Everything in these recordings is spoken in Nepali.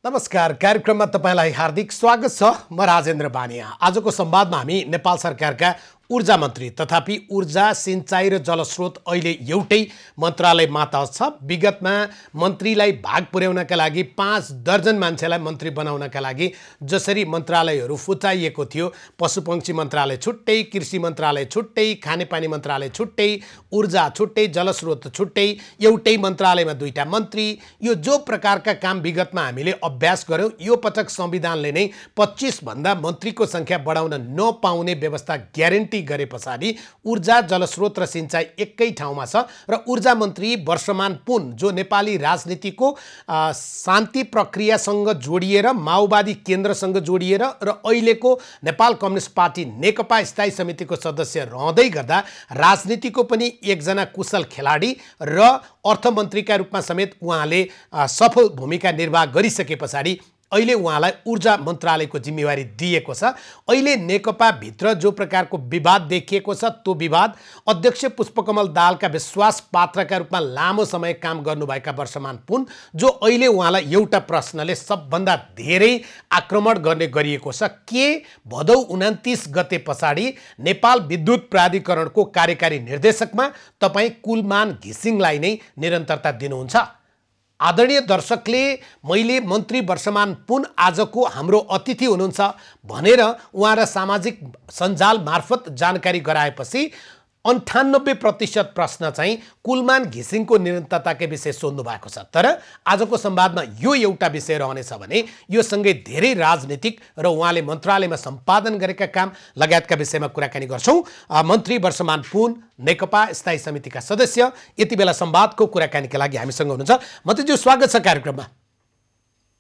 नमस्कार, कार्यक्रममा तपाईलाई हार्दिक स्वागत छ। म राजेन्द्र बानिया। आजको संवादमा हामी नेपाल सरकारका ऊर्जा मन्त्री तथापि ऊर्जा, सिंचाई र जलस्रोत अहिले एउटै मन्त्रालय मातहत छ। विगतमा मन्त्रीलाई भाग पुर्याउनका लागि 5 दर्जन मान्छेलाई मन्त्री बनाउनका लागि जसरी मन्त्रालयहरू फुटाइएको थियो, पशुपक्षी मन्त्रालय छुट्टै, कृषि मन्त्रालय छुट्टै, खानेपानी मन्त्रालय छुट्टै, ऊर्जा छुट्टै, जलस्रोत छुट्टै, एउटै मन्त्रालयमा दुईटा मन्त्री, यो जो प्रकारका काम विगतमा हामीले अभ्यास गर्यौं, यो पटक संविधानले नै 25 भन्दा मन्त्रीको संख्या बढाउन नपाउने व्यवस्था ग्यारेन्टी गरे पछाडि ऊर्जा, जलस्रोत र सिंचाई एकै ठाउँमा छ र ऊर्जा मन्त्री वर्षमान पुन जो नेपाली राजनीतिको शान्ति प्रक्रियासँग जोडिएर, माओवादी केन्द्रसँग जोडिएर र अहिलेको नेपाल कम्युनिस्ट पार्टी नेकपा स्थायी समितिको सदस्य रहँदै गर्दा राजनीतिको पनि एकजना कुशल खेलाडी र अर्थमन्त्रीका रूपमा समेत उहाँले सफल भूमिका निर्वाह गरिसके पछाडि अहिले उहाँलाई ऊर्जा मन्त्रालयको जिम्मेवारी दिएको छ। अहिले नेकपा भित्र जो प्रकारको विवाद देखिएको छ, त्यो विवाद अध्यक्ष पुष्पकमल दाहालका विश्वास पात्रका रूपमा लामो समय काम गर्नुभएका वर्षमान पुन, जो अहिले उहाँलाई एउटा प्रश्नले सबभन्दा धेरै आक्रमण गर्ने गरिएको छ के भदौ 29 गते पछाडि नेपाल विद्युत प्राधिकरणको कार्यकारी निर्देशकमा तपाईँ कुलमान घिसिङलाई नै निरन्तरता दिनुहुन्छ? आदरणीय दर्शकले मैले मन्त्री वर्षमान पुन आजको हाम्रो अतिथि हुनुहुन्छ भनेर उहाँ र सामाजिक सञ्जाल मार्फत जानकारी गराएपछि 98% प्रश्न चाहिँ कुलमान घिसिङको निरन्तरताकै विषय सोध्नु भएको छ। तर आजको संवादमा यो एउटा विषय रहनेछ भने यो सँगै धेरै राजनीतिक र उहाँले मन्त्रालयमा सम्पादन गरेका काम लगायतका विषयमा कुराकानी गर्छौं। मन्त्री वर्षमान पुन, नेकपा स्थायी समितिका सदस्य यति बेला संवादको कुराकानीका लागि हामीसँग हुनुहुन्छ। मन्त्रीज्यू, स्वागत छ कार्यक्रममा।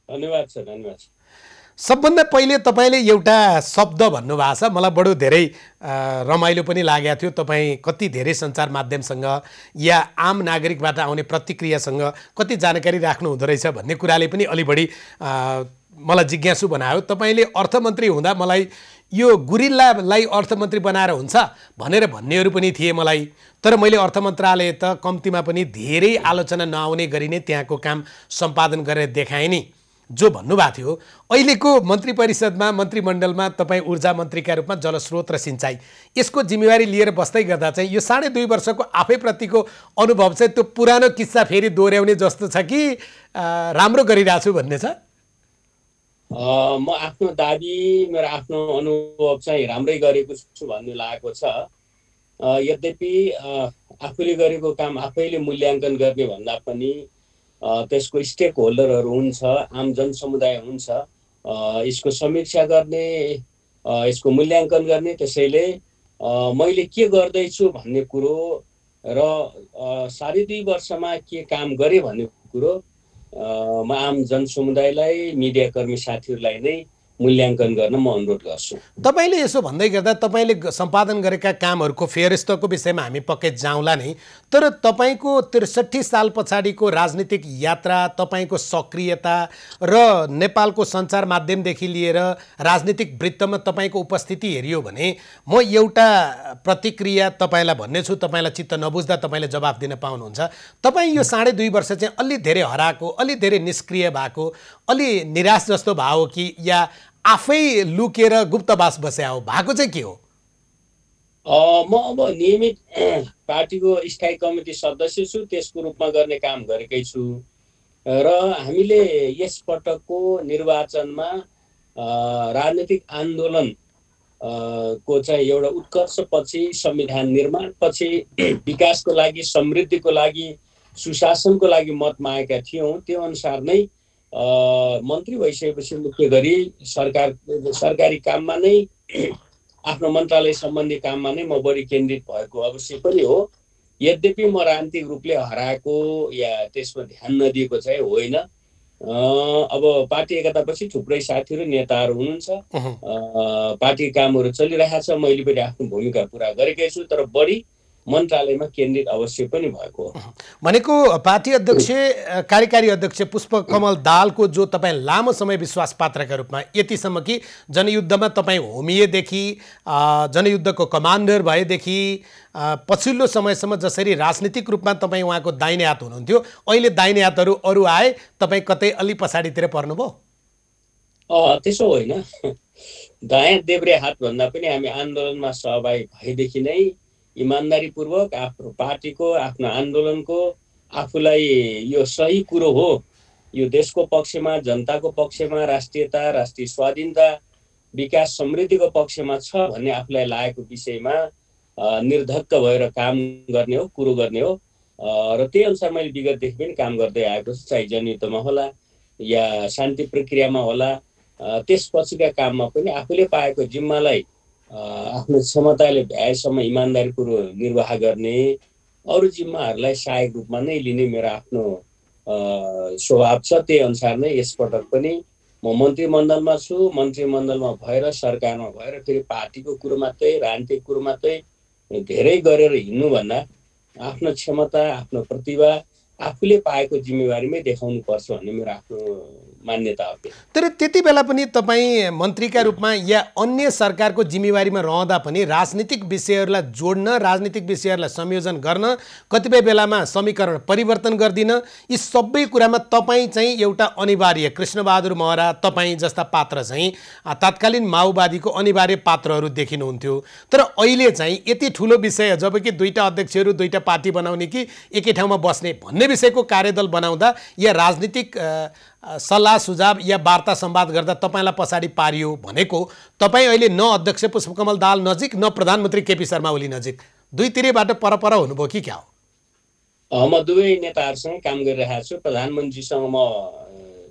धन्यवाद छ, धन्यवाद छ। सबभन्दा पहिले तपाईले एउटा शब्द भन्नुभएको छ, मलाई बडो धेरै रमाइलो पनि लागेको थियो। तपाईँ कति धेरै सञ्चार माध्यमसँग या आम नागरिकबाट आउने प्रतिक्रियासँग कति जानकारी राख्नु हुँदो रहेछ भन्ने कुराले पनि अलि बढी मलाई जिज्ञासु बनायो। तपाईले अर्थमन्त्री हुँदा मलाई यो गुरिल्लालाई अर्थमन्त्री बनाएर हुन्छ भनेर भन्नेहरू पनि थिए मलाई, तर मैले अर्थ मन्त्रालय त कम्तीमा पनि धेरै आलोचना नआउने गरी नै त्यहाँको काम सम्पादन गरेर देखाएँ नि जो भन्नुभएको थियो। अहिलेको मन्त्री परिषदमा, मन्त्रीमण्डलमा तपाईँ ऊर्जा मन्त्रीका रूपमा जलस्रोत र सिंचाई यसको जिम्मेवारी लिएर बस्दै गर्दा चाहिँ यो 2.5 वर्षको आफैप्रतिको अनुभव चाहिँ त्यो पुरानो किस्सा फेरि दोहोऱ्याउने जस्तो छ कि राम्रो गरिरहेको छु भन्ने छ? म आफ्नो दाबी, मेरो आफ्नो अनुभव चाहिँ राम्रै गरेको छु भन्ने लागेको छ। यद्यपि आफूले गरेको काम आफैले मूल्याङ्कन गर्ने भन्दा पनि त्यसको स्टेक होल्डरहरू हुन्छ, आम जनसमुदाय हुन्छ, यसको समीक्षा गर्ने, यसको मूल्याङ्कन गर्ने। त्यसैले मैले के गर्दैछु भन्ने कुरो र 2.5 वर्षमा के काम गरेँ भन्ने कुरो म आम जनसमुदायलाई, मिडियाकर्मी साथीहरूलाई नै मूल्याङ्कन गर्न म अनुरोध गर्छु। तपाईले यसो भन्दै गर्दा तपाईले सम्पादन गरेका कामहरूको फेरस्तको विषयमा हामी पक्कै जाउँला नै, तर तपाईको 63 साल पछाडिको राजनीतिक यात्रा, तपाईको सक्रियता र नेपालको सञ्चार माध्यमदेखि लिएर राजनीतिक वृत्तमा तपाईको उपस्थिति हेरियो भने म एउटा प्रतिक्रिया तपाईलाई भन्नेछु, तपाईलाई चित्त नबुझ्दा तपाईले जवाफ दिन पाउनुहुन्छ। तपाईँ यो 2.5 वर्ष चाहिँ अलि धेरै हराएको, अलि धेरै निष्क्रिय भएको, अलि निराश जस्तो भयो कि या आफै लुकेर गुप्तवास बसे हो, भएको चाहिँ के हो? म अब नियमित पार्टीको स्थायी कमिटी सदस्य छु, त्यसको रूपमा गर्ने काम गरेकै छु र हामीले यस पटकको निर्वाचनमा राजनीतिक आन्दोलन को चाहिँ एउटा उत्कर्षपछि, संविधान निर्माणपछि विकासको लागि, समृद्धिको लागि, सुशासनको लागि मत मागेका थियौँ। त्यो अनुसार नै मन्त्री भइसकेपछि मुख्य गरी सरकारी काममा नै, आफ्नो मन्त्रालय सम्बन्धी काममा नै म बढी केन्द्रित भएको अवश्य पनि हो। यद्यपि म राजनीतिक रूपले हराएको या त्यसमा ध्यान नदिएको चाहिँ होइन। अब पार्टी एकतापछि थुप्रै साथीहरू, नेताहरू हुनुहुन्छ, पार्टी कामहरू चलिरहेछ, मैले पनि आफ्नो भूमिका पुरा गरेकै छु, तर बढी मन्त्रालयमा केन्द्रित अवश्य पनि भएको हो। भनेको पार्टी अध्यक्ष, कार्यकारी अध्यक्ष पुष्पकमल दाहालको जो तपाईँ लामो समय विश्वास पात्रका रूपमा यतिसम्म कि जनयुद्धमा तपाईँ होमिएदेखि, जनयुद्धको कमान्डर भएदेखि पछिल्लो समयसम्म जसरी राजनीतिक रूपमा तपाईँ उहाँको दाहिने हात हुनुहुन्थ्यो, अहिले दाहिने हातहरू अरू आए, तपाईँ कतै अलि पछाडितिर पर्नुभयो? त्यसो होइन। दायाँ देब्रे हात भन्दा पनि हामी आन्दोलनमा सहभागी भएदेखि नै इमान्दारीपूर्वक आफ्नो पार्टीको आफ्नो आन्दोलनको आफूलाई यो सही कुरो हो, यो देशको पक्षमा, जनताको पक्षमा, राष्ट्रियता, राष्ट्रिय स्वाधीनता, विकास समृद्धिको पक्षमा छ भन्ने आफूलाई लागेको विषयमा निर्धक्क भएर काम गर्ने हो, कुरो गर्ने हो। र त्यही अनुसार मैले विगतदेखि पनि काम गर्दै आएको छु, चाहे जनयुद्धमा होला या शान्ति प्रक्रियामा होला। त्यसपछिका काममा पनि आफूले पाएको जिम्मालाई आफ्नो क्षमताले भ्याएसम्म इमान्दारीपूर्वक निर्वाह गर्ने, अरू जिम्माहरूलाई सहायक रूपमा नै लिने मेरो आफ्नो स्वभाव छ। त्यही अनुसार नै यसपटक पनि म मन्त्रीमण्डलमा छु। मन्त्रीमण्डलमा भएर, सरकारमा भएर फेरि पार्टीको कुरो मात्रै, राजनीतिक कुरो मात्रै धेरै गरेर हिँड्नुभन्दा आफ्नो क्षमता, आफ्नो प्रतिभा आफूले पाएको जिम्मेवारीमै देखाउनुपर्छ भन्ने मेरो आफ्नो मान्यता हो। तर त्यति बेला पनि तपाईँ मन्त्रीका रूपमा या अन्य सरकारको जिम्मेवारीमा रहँदा पनि राजनीतिक विषयहरूलाई जोड्न, राजनीतिक विषयहरूलाई संयोजन गर्न, कतिपय बेलामा समीकरण परिवर्तन गरिदिन, यी सबै कुरामा तपाईँ चाहिँ एउटा अनिवार्य, कृष्णबहादुर महरा तपाईँ जस्ता पात्र चाहिँ तत्कालीन माओवादीको अनिवार्य पात्रहरू देखिनुहुन्थ्यो। तर अहिले चाहिँ यति ठुलो विषय, जबकि दुईटा अध्यक्षहरू दुईटा पार्टी बनाउने कि एकै ठाउँमा बस्ने भन्ने विषयको कार्यदल बनाउँदा या राजनीतिक सल्लाह सुझाव या वार्ता संवाद गर्दा तपाईँलाई पछाडि पारियो भनेको तपाईँ अहिले न अध्यक्ष पुष्पकमल दाहाल नजिक, न प्रधानमन्त्री केपी शर्मा ओली नजिक, दुईतिरैबाट परपर हुनुभयो कि क्या हो? म दुवै नेताहरूसँग काम गरिरहेको छु। प्रधानमन्त्रीसँग म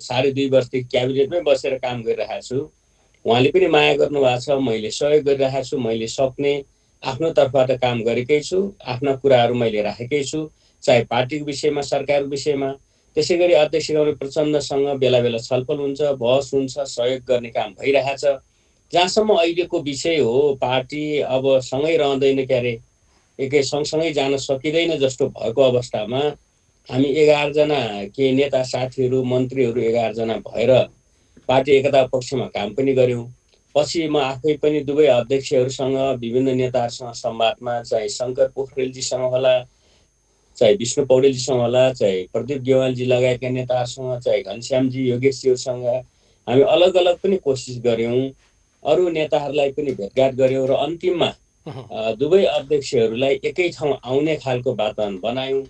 2.5 वर्षदेखि क्याबिनेटमै बसेर काम गरिरहेको छु। उहाँले पनि माया गर्नुभएको छ, मैले सहयोग गरिरहेको छु। मैले सक्ने आफ्नो तर्फबाट काम गरेकै छु, आफ्ना कुराहरू मैले राखेकै छु, चाहे पार्टीको विषयमा, सरकारको विषयमा। त्यसै गरी अध्यक्ष गौरी प्रचण्डसँग बेला बेला छलफल हुन्छ, बहस हुन्छ, सहयोग गर्ने काम भइरहेछ। जहाँसम्म अहिलेको विषय हो, पार्टी अब सँगै रहँदैन, के अरे एकै सँगसँगै जान सकिँदैन जस्तो भएको अवस्थामा हामी 11 जना केही नेता साथीहरू, मन्त्रीहरू 11 जना भएर पार्टी एकता पक्षमा काम पनि गऱ्यौँ। पछि म आफै पनि दुवै अध्यक्षहरूसँग, विभिन्न नेताहरूसँग संवादमा, चाहे शङ्कर पोखरेलजीसँग होला, चाहे विष्णु पौडेलजीसँग होला, चाहे प्रदीप गेवालजी लगायतका नेताहरूसँग, चाहे घनश्यामजी, योगेशजीहरूसँग हामी अलग अलग पनि कोसिस गऱ्यौँ। अरू नेताहरूलाई पनि भेटघाट गऱ्यौँ र अन्तिममा दुवै अध्यक्षहरूलाई एकै ठाउँ आउने खालको वातावरण बनायौँ।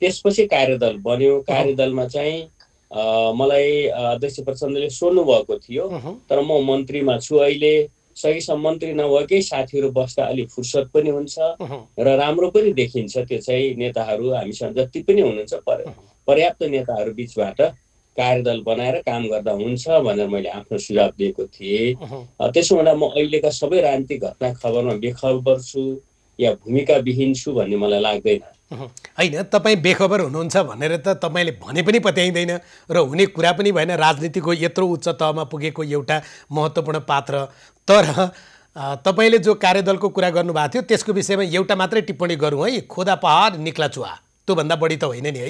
त्यसपछि कार्यदल बन्यो। कार्यदलमा चाहिँ मलाई अध्यक्ष प्रचण्डले सोध्नु भएको थियो, तर म मन्त्रीमा छु अहिले। सहीसँग मन्त्री नभएकै साथीहरू बस्दा अलिक फुर्सद पनि हुन्छ र राम्रो पनि देखिन्छ। त्यो चाहिँ नेताहरू हामीसँग जति पनि हुनुहुन्छ पर्याप्त नेताहरू बिचबाट कार्यदल बनाएर काम गर्दा हुन्छ भनेर मैले आफ्नो सुझाव दिएको थिएँ। त्यसो हुँदा म अहिलेका सबै राजनीतिक घटना खबरमा बेखबर छु या भूमिकाविहीन छु भन्ने मलाई लाग्दैन। होइन, तपाईँ बेखबर हुनुहुन्छ भनेर त तपाईँले भने पनि पत्याइँदैन र हुने कुरा पनि भएन। राजनीतिको यत्रो उच्च तहमा पुगेको एउटा महत्त्वपूर्ण पात्र, तर तपाईँले जो कार्यदलको कुरा गर्नुभएको थियो त्यसको विषयमा एउटा मात्रै टिप्पणी गरौँ है, खोदा पहाड निक्ला चुहा, त्योभन्दा बढी त होइन नि है?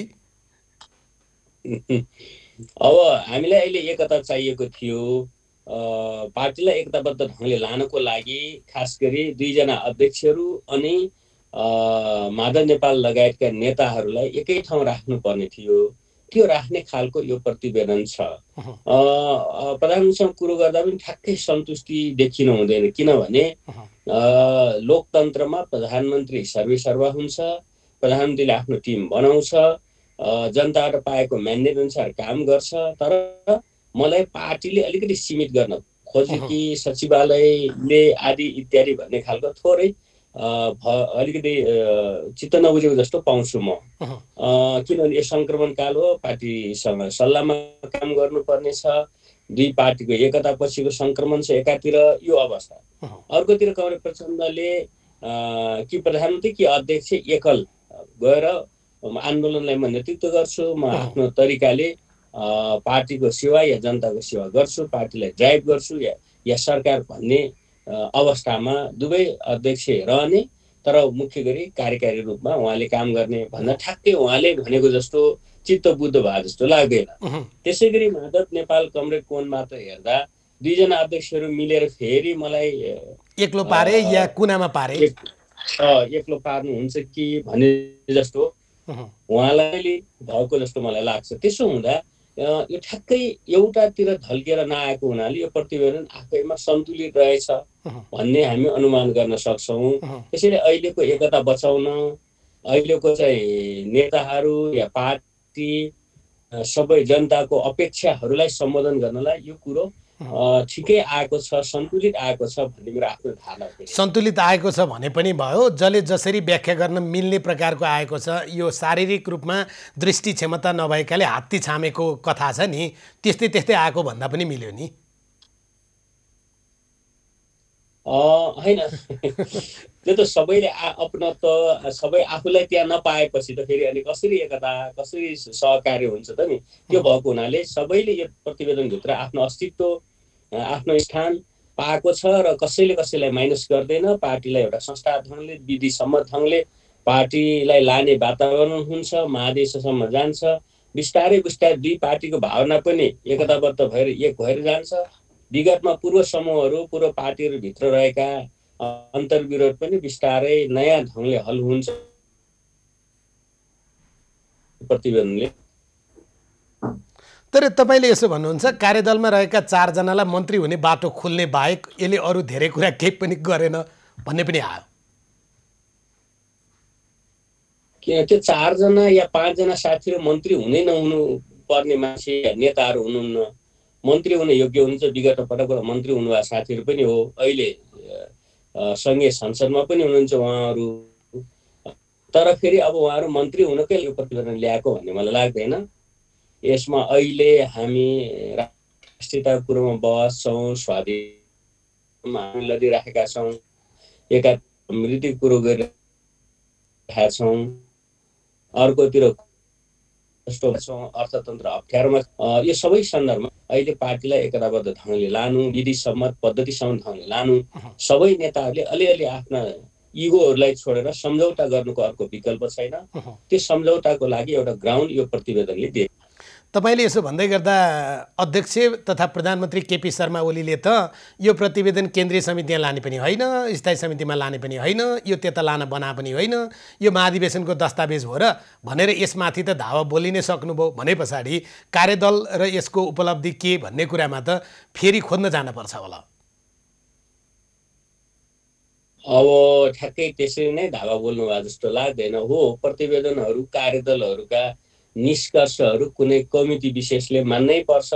अब हामीलाई अहिले एकता चाहिएको थियो। पार्टीलाई एकताबद्ध ढङ्गले लानको लागि खास गरी 2 जना अध्यक्षहरू अनि माधव नेपाल लगायतका नेताहरूलाई एकै ठाउँ राख्नुपर्ने थियो। त्यो राख्ने खालको यो प्रतिवेदन छ। प्रधानमन्त्रीसँग कुरो गर्दा पनि ठ्याक्कै सन्तुष्टि देखिनु हुँदैन, किनभने लोकतन्त्रमा प्रधानमन्त्री सर्वेसर्वा हुन्छ, प्रधानमन्त्रीले आफ्नो टिम बनाउँछ, जनताबाट पाएको म्यान्डेट अनुसार काम गर्छ। तर मलाई पार्टीले अलिकति सीमित गर्न खोज्यो कि सचिवालयले आदि इत्यादि भन्ने खालको थोरै अलिकति चित्त नबुझेको जस्तो पाउँछु म। किनभने यो सङ्क्रमण काल हो, पार्टीसँग सल्लाहमा काम गर्नुपर्ने छ। दुई पार्टीको एकता पछिको सङ्क्रमण छ एकातिर यो अवस्था, अर्कोतिर कमरेड प्रचण्डले कि प्रधानमन्त्री कि अध्यक्ष एकल गएर आन्दोलनलाई म नेतृत्व गर्छु, म आफ्नो तरिकाले पार्टीको सेवा या जनताको सेवा गर्छु, पार्टीलाई ड्राइभ गर्छु या सरकार भन्ने अवस्थामा दुवै अध्यक्ष रहने, तर मुख्य गरी कार्यकारी रूपमा उहाँले काम गर्ने भन्दा ठ्याक्कै उहाँले भनेको जस्तो चित्त बुद्ध भए जस्तो लाग्दैन। त्यसै गरी माधव नेपाल कमरेड कोणबाट हेर्दा 2 जना अध्यक्षहरू मिलेर फेरि मलाई एक्लो पारे या कुनामा पारे, एक्लो पार्नुहुन्छ कि भन्ने जस्तो उहाँलाई भएको जस्तो मलाई लाग्छ। त्यसो हुँदा यो ठ्याक्कै एउटातिर ढल्केर नआएको हुनाले यो प्रतिवेदन आफैमा सन्तुलित रहेछ भन्ने हामी अनुमान गर्न सक्छौँ। त्यसैले अहिलेको एकता बचाउन, अहिलेको चाहिँ नेताहरू या पार्टी सबै जनताको अपेक्षाहरूलाई सम्बोधन गर्नलाई यो कुरो ठिकै आएको छ, सन्तुलित आएको छ भन्ने मेरो आफ्नो धारणा हो। सन्तुलित आएको छ भने पनि भयो, जसले जसरी व्याख्या गर्न मिल्ने प्रकारको आएको छ। यो शारीरिक रूपमा दृष्टि क्षमता नभएकाले हात्ती छामेको कथा छ नि, त्यस्तै त्यस्तै आएको भन्दा पनि मिल्यो नि। होइन त्यो त सबैले अपनत्व सबै आफूलाई त्यहाँ नपाएपछि त फेरि अनि कसरी एकता, कसरी सहकार्य हुन्छ त नि। त्यो भएको हुनाले सबैले यो प्रतिवेदनभित्र आफ्नो अस्तित्व, आफ्नो स्थान पाएको छ र कसैले कसैलाई माइनस गर्दैन। पार्टीलाई एउटा संस्था ढङ्गले, विधिसम्मत ढङ्गले पार्टीलाई लाने वातावरण हुन्छ, महादेशसम्म जान्छ। बिस्तारै बिस्तारै दुई पार्टीको भावना पनि एकताबद्ध भएर एक भएर जान्छ। विगतमा पूर्व समूहहरू, पूर्व पार्टीहरूभित्र रहेका अन्तर्विरोध पनि बिस्तारै नयाँ ढङ्गले हल हुन्छ प्रतिवेदनले। तर तपाईँले यसो भन्नुहुन्छ, कार्यदलमा रहेका 4 जनालाई मन्त्री हुने बाटो खोल्ने बाहेक यसले अरू धेरै कुरा केही पनि गरेन भन्ने पनि आयो। त्यो 4 जना या 5 जना साथीहरू मन्त्री हुनै नहुनु पर्ने मान्छे नेताहरू हुनुहुन्न। मन्त्री हुने योग्य हुनुहुन्छ, विगत पटक मन्त्री हुनुभएको साथीहरू पनि हो। अहिले सङ्घीय संसदमा पनि हुनुहुन्छ उहाँहरू। तर फेरि अब उहाँहरू मन्त्री हुनकै यो प्रतिवेदन ल्याएको भन्ने मलाई लाग्दैन। यसमा अहिले हामी राष्ट्रियताको कुरोमा बहस छौँ, स्वाधीनमा हामी लडिराखेका छौँ, एका समृद्धिको कुरो गरिरहेका छौँ, अर्कोतिर अर्थतन्त्र अप्ठ्यारोमा। यो सबै सन्दर्भमा अहिले पार्टीलाई एकताबद्ध ढङ्गले लानु, विधिसम्मत पद्धतिसम्म ढङ्गले लानु, सबै नेताहरूले अलिअलि आफ्ना इगोहरूलाई छोडेर सम्झौता गर्नुको अर्को विकल्प छैन। त्यो सम्झौताको लागि एउटा ग्राउन्ड यो प्रतिवेदनले दिए। तपाईँले यसो भन्दै गर्दा अध्यक्ष तथा प्रधानमन्त्री केपी शर्मा ओलीले त यो प्रतिवेदन केन्द्रीय समितिमा लाने पनि होइन, स्थायी समितिमा लाने पनि होइन, यो त्यता लान बना पनि होइन, यो महाधिवेशनको दस्तावेज हो र भनेर यसमाथि त धावा बोलि नै सक्नुभयो। भने पछाडि कार्यदल र यसको उपलब्धि के भन्ने कुरामा त फेरि खोज्न जानुपर्छ होला। अब ठ्याक्कै त्यसरी नै धावा बोल्नु भयो जस्तो लाग्दैन। हो, प्रतिवेदनहरू कार्यदलहरूका निष्कर्षहरू कुनै कमिटी विशेषले मान्नै पर्छ,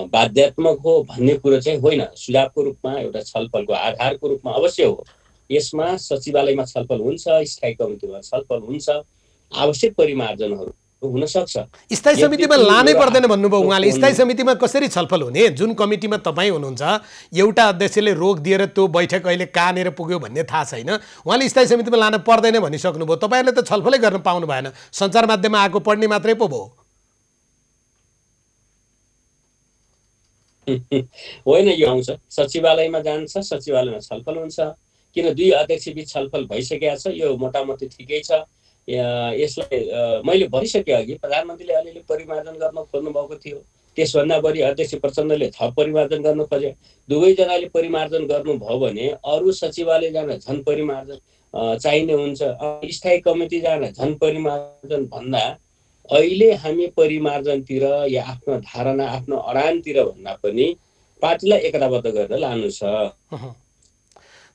बाध्यात्मक हो भन्ने कुरो चाहिँ होइन। सुझावको रूपमा, एउटा छलफलको आधारको रूपमा अवश्य हो। यसमा सचिवालयमा छलफल हुन्छ, स्थायी कमिटीमा छलफल हुन्छ, आवश्यक परिमार्जनहरू हुन सक्छ। स्थायी समितिमा लानै पर्दैन भन्नुभयो उहाँले। स्थायी समितिमा कसरी छलफल हुने? जुन कमिटीमा तपाईँ हुनुहुन्छ, एउटा अध्यक्षले रोक दिएर त्यो बैठक अहिले कहाँनिर पुग्यो भन्ने थाहा छैन, उहाँले स्थायी समितिमा लान पर्दैन भनिसक्नुभयो। तपाईँहरूले त छलफलै गर्न पाउनु भएन, सञ्चार माध्यममा आएको पढ्ने मात्रै पो भयो। होइन, यो आउँछ, सचिवालयमा जान्छ, सचिवालयमा छलफल हुन्छ। किन दुई अध्यक्ष बिच छलफल भइसकेको छ, यो मोटामोटी ठिकै छ। यसलाई मैले भनिसकेँ अघि, प्रधानमन्त्रीले अलिअलि परिमार्जन गर्न खोज्नु भएको थियो। त्यसभन्दा बढी अध्यक्ष प्रचण्डले थप परिमार्जन गर्न खोजे। दुवैजनाले परिमार्जन गर्नुभयो भने अरू सचिवालय जान झन् परिमार्जन चाहिने हुन्छ। स्थायी कमिटी जान झन् परिमार्जन भन्दा अहिले हामी परिमार्जनतिर या आफ्नो धारणा, आफ्नो अडानतिर भन्दा पनि पार्टीलाई एकताबद्ध गरेर लानु छ।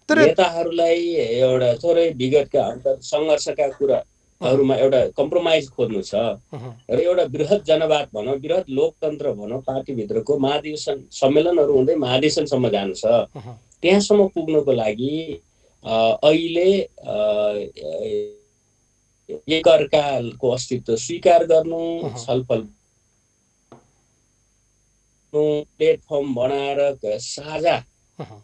नेताहरूलाई एउटा थोरै विगतका सङ्घर्षका कुराहरूमा एउटा कम्प्रोमाइज खोज्नु छ र एउटा बृहत जनवाद भनौँ, बृहत लोकतन्त्र भनौँ, पार्टीभित्रको महाधिवेशन सम्मेलनहरू हुँदै महाधिवेशनसम्म जानु छ। त्यहाँसम्म पुग्नुको लागि अहिले एकअर्काको अस्तित्व स्वीकार गर्नु, छलफल प्लेटफर्म बनाएर साझा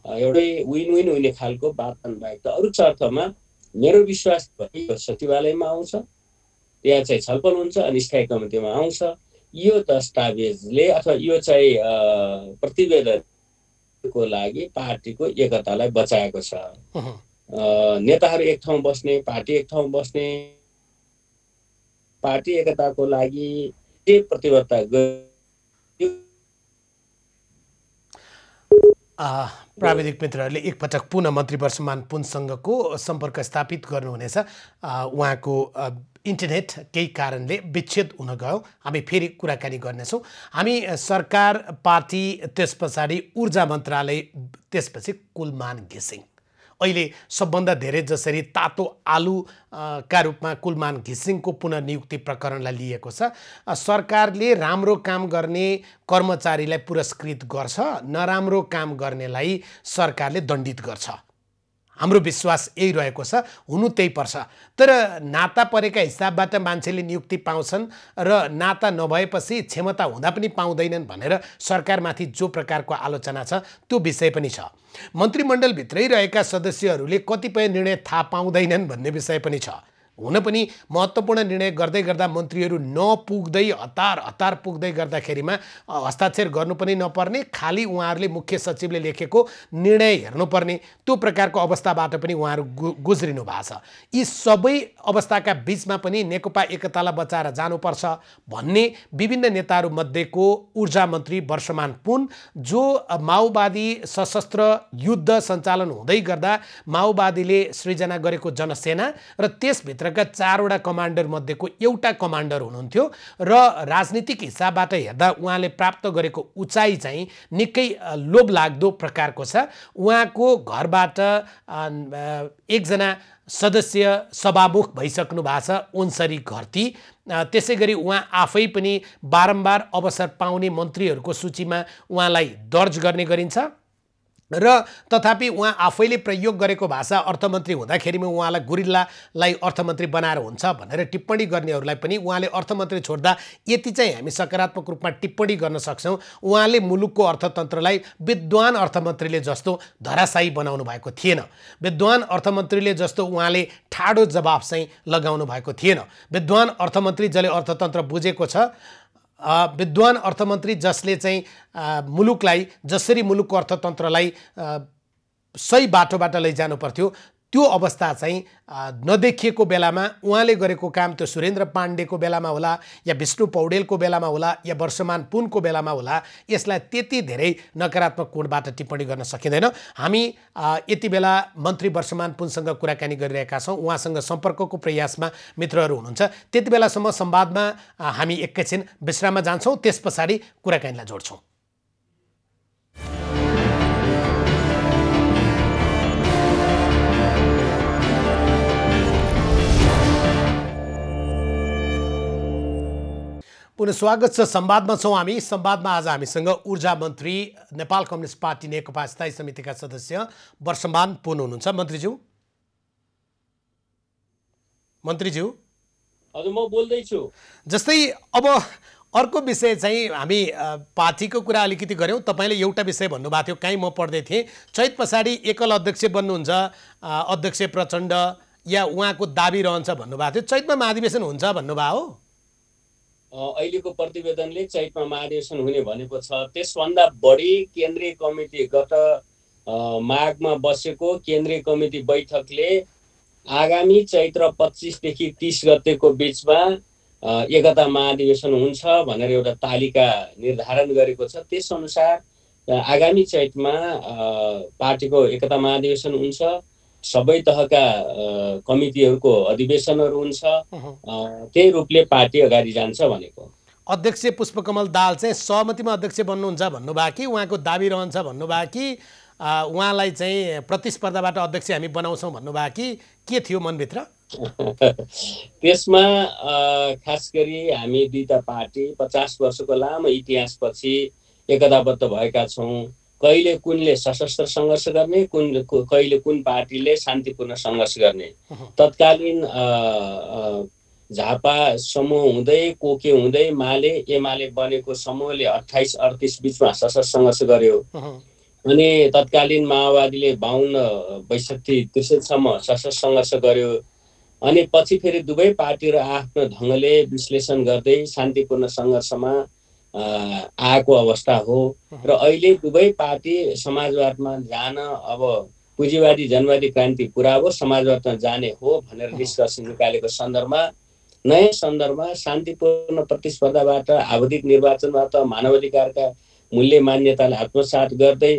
एउटै विन विन हुने खालको वातावरण बाहेक त अरू अर्थमा मेरो विश्वास सचिवालयमा आउँछ, त्यहाँ चाहिँ छलफल हुन्छ अनि स्थायी कमिटीमा आउँछ। यो दस्तावेजले अथवा यो चाहिँ प्रतिवेदनको लागि पार्टीको एकतालाई बचाएको छ। नेताहरू एक ठाउँ बस्ने, पार्टी एक ठाउँ बस्ने, पार्टी एकताको लागि के प्रतिबद्धता प्राविधिक मित्रहरूले एकपटक पुनः मन्त्री वर्षमान पुनसँगको सम्पर्क स्थापित गर्नुहुनेछ। उहाँको इन्टरनेट केही कारणले विच्छेद हुन गयो। हामी फेरि कुराकानी गर्नेछौँ। हामी सरकार, पार्टी, त्यस पछाडि ऊर्जा मन्त्रालय, त्यसपछि कुलमान घिसिङ। अहिले सबभन्दा धेरै जसरी तातो आलु का रूपमा कुलमान घिसिङको पुनर्नियुक्ति प्रकरणलाई लिएको छ। सरकारले राम्रो काम गर्ने कर्मचारीलाई पुरस्कृत गर्छ, नराम्रो काम गर्नेलाई सरकारले दण्डित गर्छ। हाम्रो विश्वास यही रहेको छ, हुनु त्यही पर्छ। तर नाता परेका हिसाबबाट मान्छेले नियुक्ति पाउँछन् र नाता नभएपछि क्षमता हुँदा पनि पाउँदैनन् भनेर सरकारमाथि जो प्रकारको आलोचना छ त्यो विषय पनि छ। मन्त्रीमण्डलभित्रै रहेका सदस्यहरूले कतिपय निर्णय थाहा पाउँदैनन् भन्ने विषय पनि छ। हुन पनि महत्त्वपूर्ण निर्णय गर्दै गर्दा मन्त्रीहरू नपुग्दै हतार पुग्दै गर्दाखेरिमा हस्ताक्षर गर्नु पनि नपर्ने, खालि उहाँहरूले मुख्य सचिवले लेखेको निर्णय हेर्नुपर्ने, त्यो प्रकारको अवस्थाबाट पनि उहाँहरू गुज्रिनु भएको छ। यी सबै अवस्थाका बिचमा पनि नेकपा एकतालाई बचाएर जानुपर्छ भन्ने विभिन्न नेताहरू मध्येको ऊर्जा मन्त्री वर्षमान पुन, जो माओवादी सशस्त्र युद्ध सञ्चालन हुँदै गर्दा माओवादीले सृजना गरेको जनसेना र त्यसभित्र चारवटा कमान्डर मध्येको एउटा कमान्डर हुनुहुन्थ्यो र राजनीतिक हिसाबबाट हेर्दा उहाँले प्राप्त गरेको उचाइ चाहिँ निकै लोभलाग्दो प्रकारको छ। उहाँको घरबाट एकजना सदस्य सभामुख भइसक्नु भएको छ, ओन्सरी घरती। त्यसै गरी उहाँ आफै पनि बारम्बार अवसर पाउने मन्त्रीहरूको सूचीमा उहाँलाई दर्ज गर्ने गरिन्छ र तथापि उहाँ आफैले प्रयोग गरेको भाषा अर्थमन्त्री हुँदाखेरिमा उहाँलाई गुरिल्लालाई अर्थमन्त्री बनाएर हुन्छ भनेर टिप्पणी गर्नेहरूलाई पनि उहाँले अर्थमन्त्री छोड्दा यति चाहिँ हामी सकारात्मक रूपमा टिप्पणी गर्न सक्छौँ, उहाँले मुलुकको अर्थतन्त्रलाई विद्वान अर्थमन्त्रीले जस्तो धराशायी बनाउनु भएको थिएन। विद्वान अर्थमन्त्रीले जस्तो उहाँले ठाडो जवाफ चाहिँ लगाउनु भएको थिएन। विद्वान अर्थमन्त्री जसले अर्थतन्त्र बुझेको छ, विद्वान अर्थमन्त्री जसले चाहिँ मुलुकलाई, जसरी मुलुकको अर्थतन्त्रलाई सही बाटोबाट लैजानु पर्थ्यो त्यो अवस्था चाहिँ नदेखिएको बेलामा उहाँले गरेको काम त्यो सुरेन्द्र पाण्डेको बेलामा होला या विष्णु पौडेलको बेलामा होला या वर्षमान पुनको बेलामा होला, यसलाई त्यति धेरै नकारात्मक कोणबाट टिप्पणी गर्न सकिँदैन। हामी यति बेला मन्त्री वर्षमान पुनसँग कुराकानी गरिरहेका छौँ, उहाँसँग सम्पर्कको प्रयासमा मित्रहरू हुनुहुन्छ। त्यति बेलासम्म संवादमा हामी एकैछिन विश्राममा जान्छौँ, त्यस पछाडि कुराकानीलाई जोड्छौँ। पुनः स्वागत छ। संवादमा छौँ हामी। संवादमा आज हामीसँग ऊर्जा मन्त्री, नेपाल कम्युनिस्ट पार्टी नेकपा स्थायी समितिका सदस्य वर्षमान पुन हुनुहुन्छ। मन्त्रीज्यू हजुर, म बोल्दैछु। जस्तै अब अर्को विषय चाहिँ हामी पार्टीको कुरा अलिकति गऱ्यौँ। तपाईँले एउटा विषय भन्नुभएको थियो, कहीँ म पढ्दै थिएँ, चैत पछाडि एकल अध्यक्ष बन्नुहुन्छ अध्यक्ष प्रचण्ड, या उहाँको दाबी रहन्छ भन्नुभएको थियो। चैतमा महाधिवेशन हुन्छ भन्नुभयो हो? अहिलेको प्रतिवेदनले चैतमा महाधिवेशन हुने भनेको छ। त्यसभन्दा बढी केन्द्रीय कमिटी, गत माघमा बसेको केन्द्रीय कमिटी बैठकले आगामी चैत्र 25 देखि 30 गतेको बिचमा एकता महाधिवेशन हुन्छ भनेर एउटा तालिका निर्धारण गरेको छ। त्यसअनुसार आगामी चैतमा पार्टीको एकता महाधिवेशन हुन्छ, सबै तहका कमिटीहरूको अधिवेशनहरू हुन्छ। त्यही रूपले पार्टी अगाडि जान्छ भनेको। अध्यक्ष पुष्पकमल दाहाल चाहिँ सहमतिमा अध्यक्ष बन्नुहुन्छ भन्नुभयो कि उहाँको दाबी रहन्छ भन्नुभयो कि उहाँलाई चाहिँ प्रतिस्पर्धाबाट अध्यक्ष हामी बनाउँछौँ भन्नुभयो कि के थियो मनभित्र? त्यसमा खास गरी हामी दुईटा पार्टी 50 वर्षको लामो इतिहासपछि एकताबद्ध भएका छौँ। कहिले कुनले सशस्त्र सङ्घर्ष गर्ने, कहिले कुन पार्टीले शान्तिपूर्ण सङ्घर्ष गर्ने। तत्कालीन झापा समूह हुँदै कोके हुँदै माले एमाले बनेको समूहले 28-38 बिचमा सशस्त्र सङ्घर्ष गर्यो। अनि तत्कालीन माओवादीले 52-62-63सम्म सशस्त्र सङ्घर्ष गर्यो। अनि पछि फेरि दुवै पार्टीहरू आफ्नो ढङ्गले विश्लेषण गर्दै शान्तिपूर्ण सङ्घर्षमा आएको अवस्था हो। र अहिले दुवै पार्टी समाजवादमा जान, अब पुँजीवादी जनवादी क्रान्ति पुरा हो, समाजवादमा जाने हो भनेर निष्कर्ष निकालेको सन्दर्भमा, नयाँ सन्दर्भमा शान्तिपूर्ण प्रतिस्पर्धाबाट, आवधिक निर्वाचनबाट मानवाधिकारका मूल्य मान्यतालाई आत्मसात गर्दै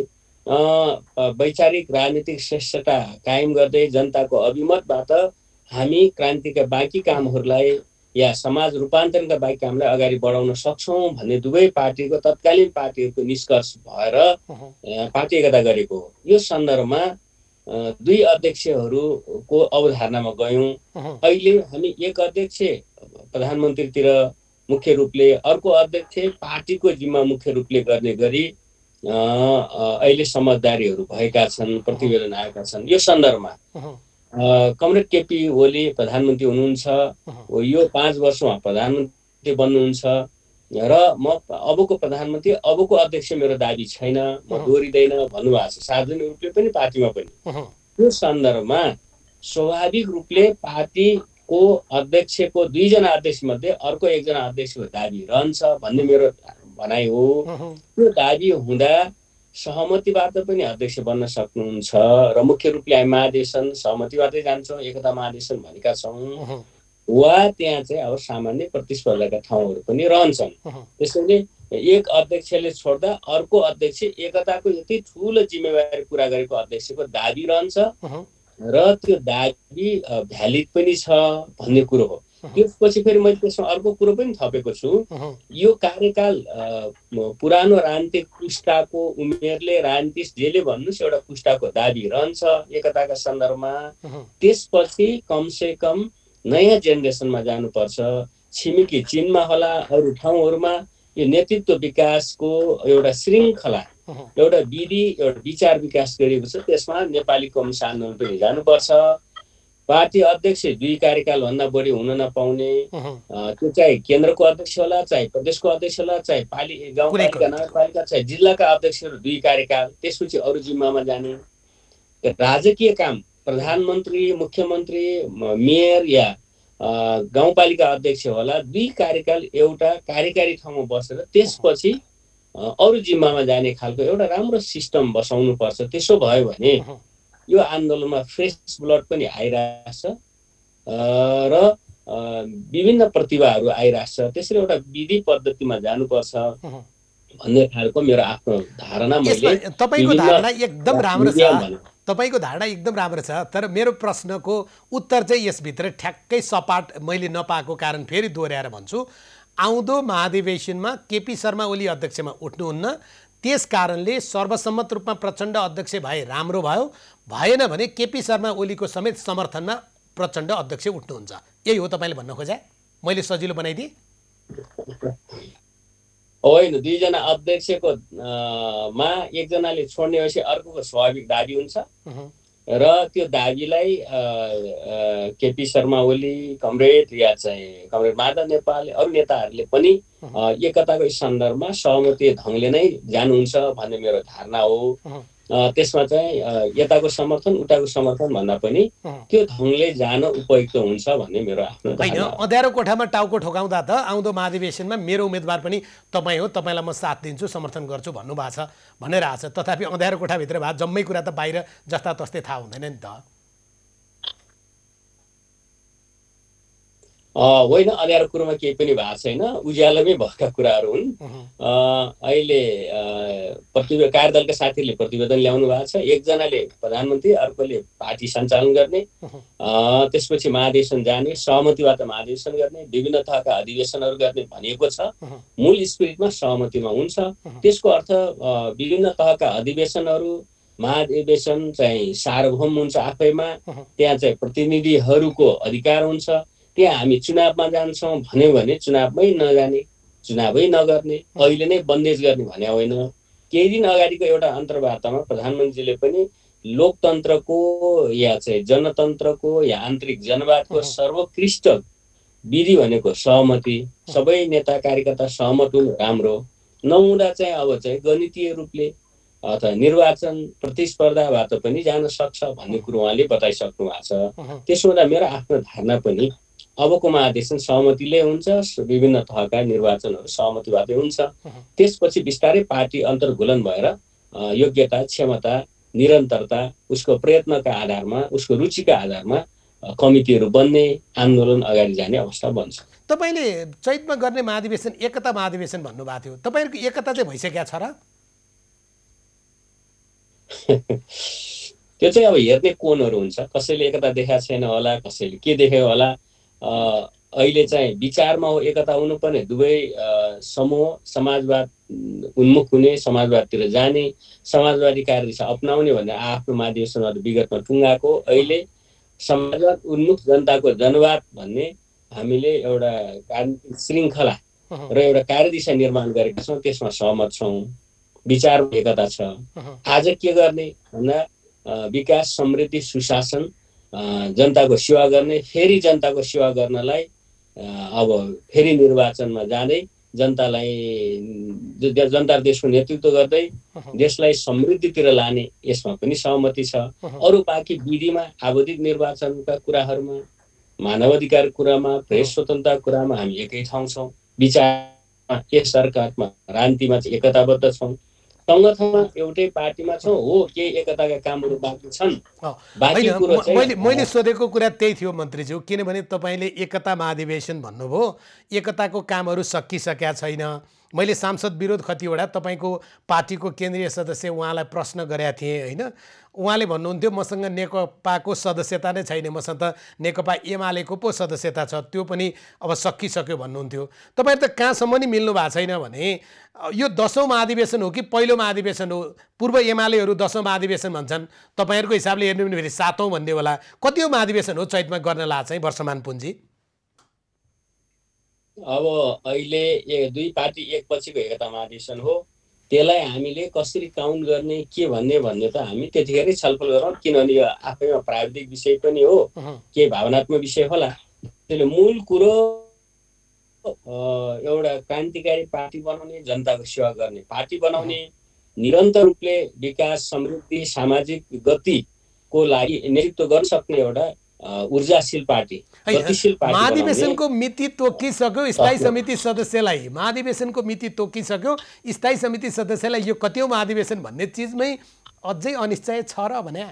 वैचारिक राजनीतिक श्रेष्ठता कायम गर्दै जनताको अभिमतबाट हामी क्रान्तिका बाँकी कामहरूलाई या समाज रूपान्तरणका बाँकी कामलाई अगाडि बढाउन सक्छौँ भन्ने दुवै पार्टीको तत्कालीन पार्टीहरूको निष्कर्ष भएर पार्टी एकता गरेको हो। यो सन्दर्भमा दुई अध्यक्षहरूको अवधारणामा गयौँ। अहिले हामी एक अध्यक्ष प्रधानमन्त्रीतिर मुख्य रूपले, अर्को अध्यक्ष पार्टीको जिम्मा मुख्य रूपले गर्ने गरी अहिले समझदारीहरू भएका छन्, प्रतिवेदन आएका छन्। यो सन्दर्भमा कमरेड केपी ओली प्रधानमन्त्री हुनुहुन्छ, यो 5 वर्षमा प्रधानमन्त्री बन्नुहुन्छ र म अबको प्रधानमन्त्री, अबको अध्यक्ष मेरो दाबी छैन, म दोहोरिँदैन भन्नुभएको छ सार्वजनिक रूपले पनि पार्टीमा पनि। त्यो सन्दर्भमा स्वाभाविक रूपले पार्टीको अध्यक्षको 2 जना अध्यक्ष मध्ये अर्को 1 जना अध्यक्षको दाबी रहन्छ भन्ने मेरो भनाइ हो। त्यो दाबी हुँदा सहमतिबाट पनि अध्यक्ष बन्न सक्नुहुन्छ र मुख्य रूपले हामी महाधिवेशन सहमतिबाटै जान्छौँ, एकता महाधिवेशन भनेका छौँ, वा त्यहाँ चाहिँ अब सामान्य प्रतिस्पर्धाका ठाउँहरू पनि रहन्छन्। त्यसैले एक अध्यक्षले छोड्दा अर्को अध्यक्ष एकताको यति ठुलो जिम्मेवारी पुरा गरेको अध्यक्षको दाबी रहन्छ र त्यो दाबी भ्यालिड पनि छ भन्ने कुरो हो। त्यसपछि फेरि मैले त्यसमा अर्को कुरो पनि थपेको छु। यो कार्यकाल पुरानो राजनीतिक पुस्ताको उमेरले, राजनीतिक जेले भन्नुहोस्, एउटा पुस्ताको दाबी रहन्छ एकताका सन्दर्भमा। त्यसपछि कमसे कम नयाँ जेनेरेसनमा जानुपर्छ। छिमेकी चीनमा होला, अरू ठाउँहरूमा यो नेतृत्व विकासको एउटा श्रृङ्खला, एउटा विधि, एउटा विचार विकास गरिएको छ। त्यसमा नेपाली कम्युनिस्ट आन्दोलन पनि जानुपर्छ। पार्टी अध्यक्ष 2 कार्यकालभन्दा बढी हुन नपाउने, त्यो चाहे केन्द्रको अध्यक्ष होला, चाहे प्रदेशको अध्यक्ष होला, चाहे गाउँपालिका, नगरपालिका, चाहे जिल्लाका अध्यक्षहरू 2 कार्यकाल, त्यसपछि अरू जिम्मामा जाने। राजकीय काम प्रधानमन्त्री, मुख्यमन्त्री, मेयर या गाउँपालिका अध्यक्ष होला, 2 कार्यकाल एउटा कार्यकारी ठाउँमा बसेर त्यसपछि अरू जिम्मामा जाने खालको एउटा राम्रो सिस्टम बसाउनु पर्छ। त्यसो भयो भने यो आन्दोलनमा फ्रेस ब्लड पनि आइरहेछ र विभिन्न प्रतिभाहरू आइरहेछ। त्यसरी एउटा विधि पद्धतिमा जानुपर्छ भन्ने खालको मेरो आफ्नो धारणा। मैले तपाईको धारणा एकदम राम्रो छ, तपाईको धारणा एकदम राम्रो छ, तर मेरो प्रश्नको उत्तर चाहिँ यसभित्र ठ्याक्कै सपाट मैले नपाएको कारण फेरि दोहोऱ्याएर भन्छु। आउँदो महाधिवेशनमा केपी शर्मा ओली अध्यक्षमा उठ्नुहुन्न, त्यस कारणले सर्वसम्मत रूपमा प्रचण्ड अध्यक्ष भए राम्रो भयो, भएन भने केपी शर्मा ओलीको समेत समर्थनमा प्रचण्ड अध्यक्ष उठ्नुहुन्छ। यही हो तपाईँले भन्न खोजे? मैले सजिलो बनाइदिएँ? होइन, 2 जना अध्यक्षको मा 1 जनाले छोड्ने भएपछि अर्कोको स्वाभाविक दाबी हुन्छ र त्यो दाबीलाई केपी शर्मा ओली, कमरेड या चाहिँ कमरेड माधव नेपाल, अरू नेताहरूले पनि एकताको सन्दर्भमा सहमति ढङ्गले नै जानुहुन्छ भन्ने मेरो धारणा हो। त्यसमा चाहिँ यताको समर्थन, उताको समर्थन भन्दा पनि त्यो ढङ्गले जान उपयुक्त हुन्छ भन्ने मेरो आफ्नो धारणा हो। अँध्यारो कोठामा टाउको ठोकाउँदा त आउँदो महाधिवेशनमा मेरो उम्मेदवार पनि तपाईँ हो, तपाईँलाई म साथ दिन्छु, समर्थन गर्छु भन्नुभएको छ भनेर आएको छ। तथापि अँध्यारो कोठाभित्र भए जम्मै कुरा त बाहिर जस्ता तस्तै थाहा हुँदैन नि त। होइन, अँध्यारो कुरोमा केही पनि भएको छैन, उज्यालोमै भएका कुराहरू हुन्। अहिले कार्यदलका साथीहरूले प्रतिवेदन ल्याउनु भएको छ। 1 जनाले प्रधानमन्त्री, अर्कोले पार्टी सञ्चालन गर्ने, त्यसपछि महाधिवेशन जाने, सहमतिबाट महाधिवेशन गर्ने, विभिन्न थरका अधिवेशनहरू गर्ने भनिएको छ। मूल स्पिरिटमा सहमतिमा हुन्छ। त्यसको अर्थ विभिन्न तहका अधिवेशनहरू, महाधिवेशन चाहिँ सार्वभौम हुन्छ आफैमा, त्यहाँ चाहिँ प्रतिनिधिहरूको अधिकार हुन्छ। त्यहाँ हामी चुनावमा जान्छौँ भन्यो भने चुनावमै नजाने, चुनावै नगर्ने, अहिले नै बन्देज गर्ने भने होइन। केही दिन अगाडिको एउटा अन्तर्वार्तामा प्रधानमन्त्रीले पनि लोकतन्त्रको या चाहिँ जनतन्त्रको या आन्तरिक जनवादको सर्वोत्कृष्ट विधि भनेको सहमति, सबै नेता कार्यकर्ता सहमत हुनु राम्रो, नहुँदा चाहिँ अब चाहिँ गणितीय रूपले अथवा निर्वाचन प्रतिस्पर्धाबाट पनि जान सक्छ भन्ने कुरो उहाँले बताइसक्नु भएको छ। त्यसो हुँदा मेरो आफ्नो धारणा पनि अबको महाधिवेशन सहमतिले हुन्छ, विभिन्न तहका निर्वाचनहरू सहमतिबाटै हुन्छ। त्यसपछि बिस्तारै पार्टी अन्तर्घुलन भएर योग्यता, क्षमता, निरन्तरता, उसको प्रयत्नका आधारमा, उसको रुचिका आधारमा कमिटीहरू बन्ने, आन्दोलन अगाडि जाने अवस्था बन्छ। तपाईँले चैतमा गर्ने महाधिवेशन एकता महाधिवेशन भन्नुभएको थियो, तपाईँहरूको एकता चाहिँ भइसकेको छ र? त्यो चाहिँ अब हेर्ने कोणहरू हुन्छ। कसैले एकता देखाएको छैन होला, कसैले के देख्यो होला। अहिले चाहिँ विचारमा हो एकता हुनुपर्ने, दुवै समूह समाजवाद उन्मुख हुने, समाजवादतिर जाने, समाजवादी कार्यदिशा अपनाउने भनेर आफ्नो महाधिवेशनहरू विगतमा टुङ्गाएको, अहिले समाजवाद उन्मुख जनताको जनवाद भन्ने हामीले एउटा राजनीतिक श्रृङ्खला र एउटा कार्यदिशा निर्माण गरेका छौँ। त्यसमा सहमत छौँ, विचारमा एकता छ। आज के गर्ने भन्दा विकास, समृद्धि, सुशासन, जनताको सेवा गर्ने, फेरि जनताको सेवा गर्नलाई अब फेरि निर्वाचनमा जाँदै जनतालाई जनता देशको नेतृत्व गर्दै देशलाई समृद्धितिर लाने, यसमा पनि सहमति छ। अरू बाँकी विधिमा आवधिक निर्वाचनका कुराहरूमा, मानवाधिकार कुरामा, प्रेस स्वतन्त्रताको कुरामा हामी एकै ठाउँ छौँ। विचारमा, यस सरकारमा, राजनीतिमा चाहिँ एकताबद्ध छौँ। सङ्गठनमा एउटै पार्टीमा छौँ, हो केही एकताका कामहरू बाँकी छन्। बाँकी कुरो चाहिँ मैले सोधेको कुरा त्यही थियो मन्त्रीज्यू, किनभने तपाईँले एकता महाधिवेशन भन्नुभयो, एकताको कामहरू सकिसकेका छैन। मैले सांसद विरोध खतिवटा तपाईँको पार्टीको केन्द्रीय सदस्य उहाँलाई प्रश्न गरेका थिएँ होइन। उहाँले भन्नुहुन्थ्यो मसँग नेकपाको सदस्यता नै छैन, मसँग त नेकपा एमालेको पो सदस्यता छ, त्यो पनि अब सकिसक्यो भन्नुहुन्थ्यो। तपाईँहरू त कहाँसम्म नि मिल्नु भएको छैन भने यो 10औं महाधिवेशन हो कि पहिलो महाधिवेशन हो? पूर्व एमालेहरू 10औं महाधिवेशन भन्छन्, तपाईँहरूको हिसाबले हेर्नु भने फेरि 7औं भन्ने होला। कतिौँ महाधिवेशन हो चैतमा गर्न ला चाहिँ वर्षमान पुँजी? अब अहिले दुई पार्टी एकपछिको एकता महाधिवेशन हो। त्यसलाई हामीले कसरी काउन्ट गर्ने के भन्ने त हामी त्यतिखेरै छलफल गरौँ, किनभने यो आफैमा प्राविधिक विषय पनि हो, केही भावनात्मक विषय होला। त्यसले मूल कुरो एउटा क्रान्तिकारी पार्टी बनाउने, जनताको सेवा गर्ने पार्टी बनाउने, निरन्तर रूपले विकास, समृद्धि, सामाजिक गतिको लागि नेतृत्व गर्न सक्ने एउटा ऊर्जाशील पार्टी, गतिशील पार्टी। महाधिवेशनको मिति तोकिसक्यो, स्थायी समिति सदस्यलाई महाधिवेशनको मिति तोकिसक्यो, स्थायी समिति सदस्यलाई यो कतिौँ महाधिवेशन भन्ने चिजमै अझै अनिश्चय छ र भने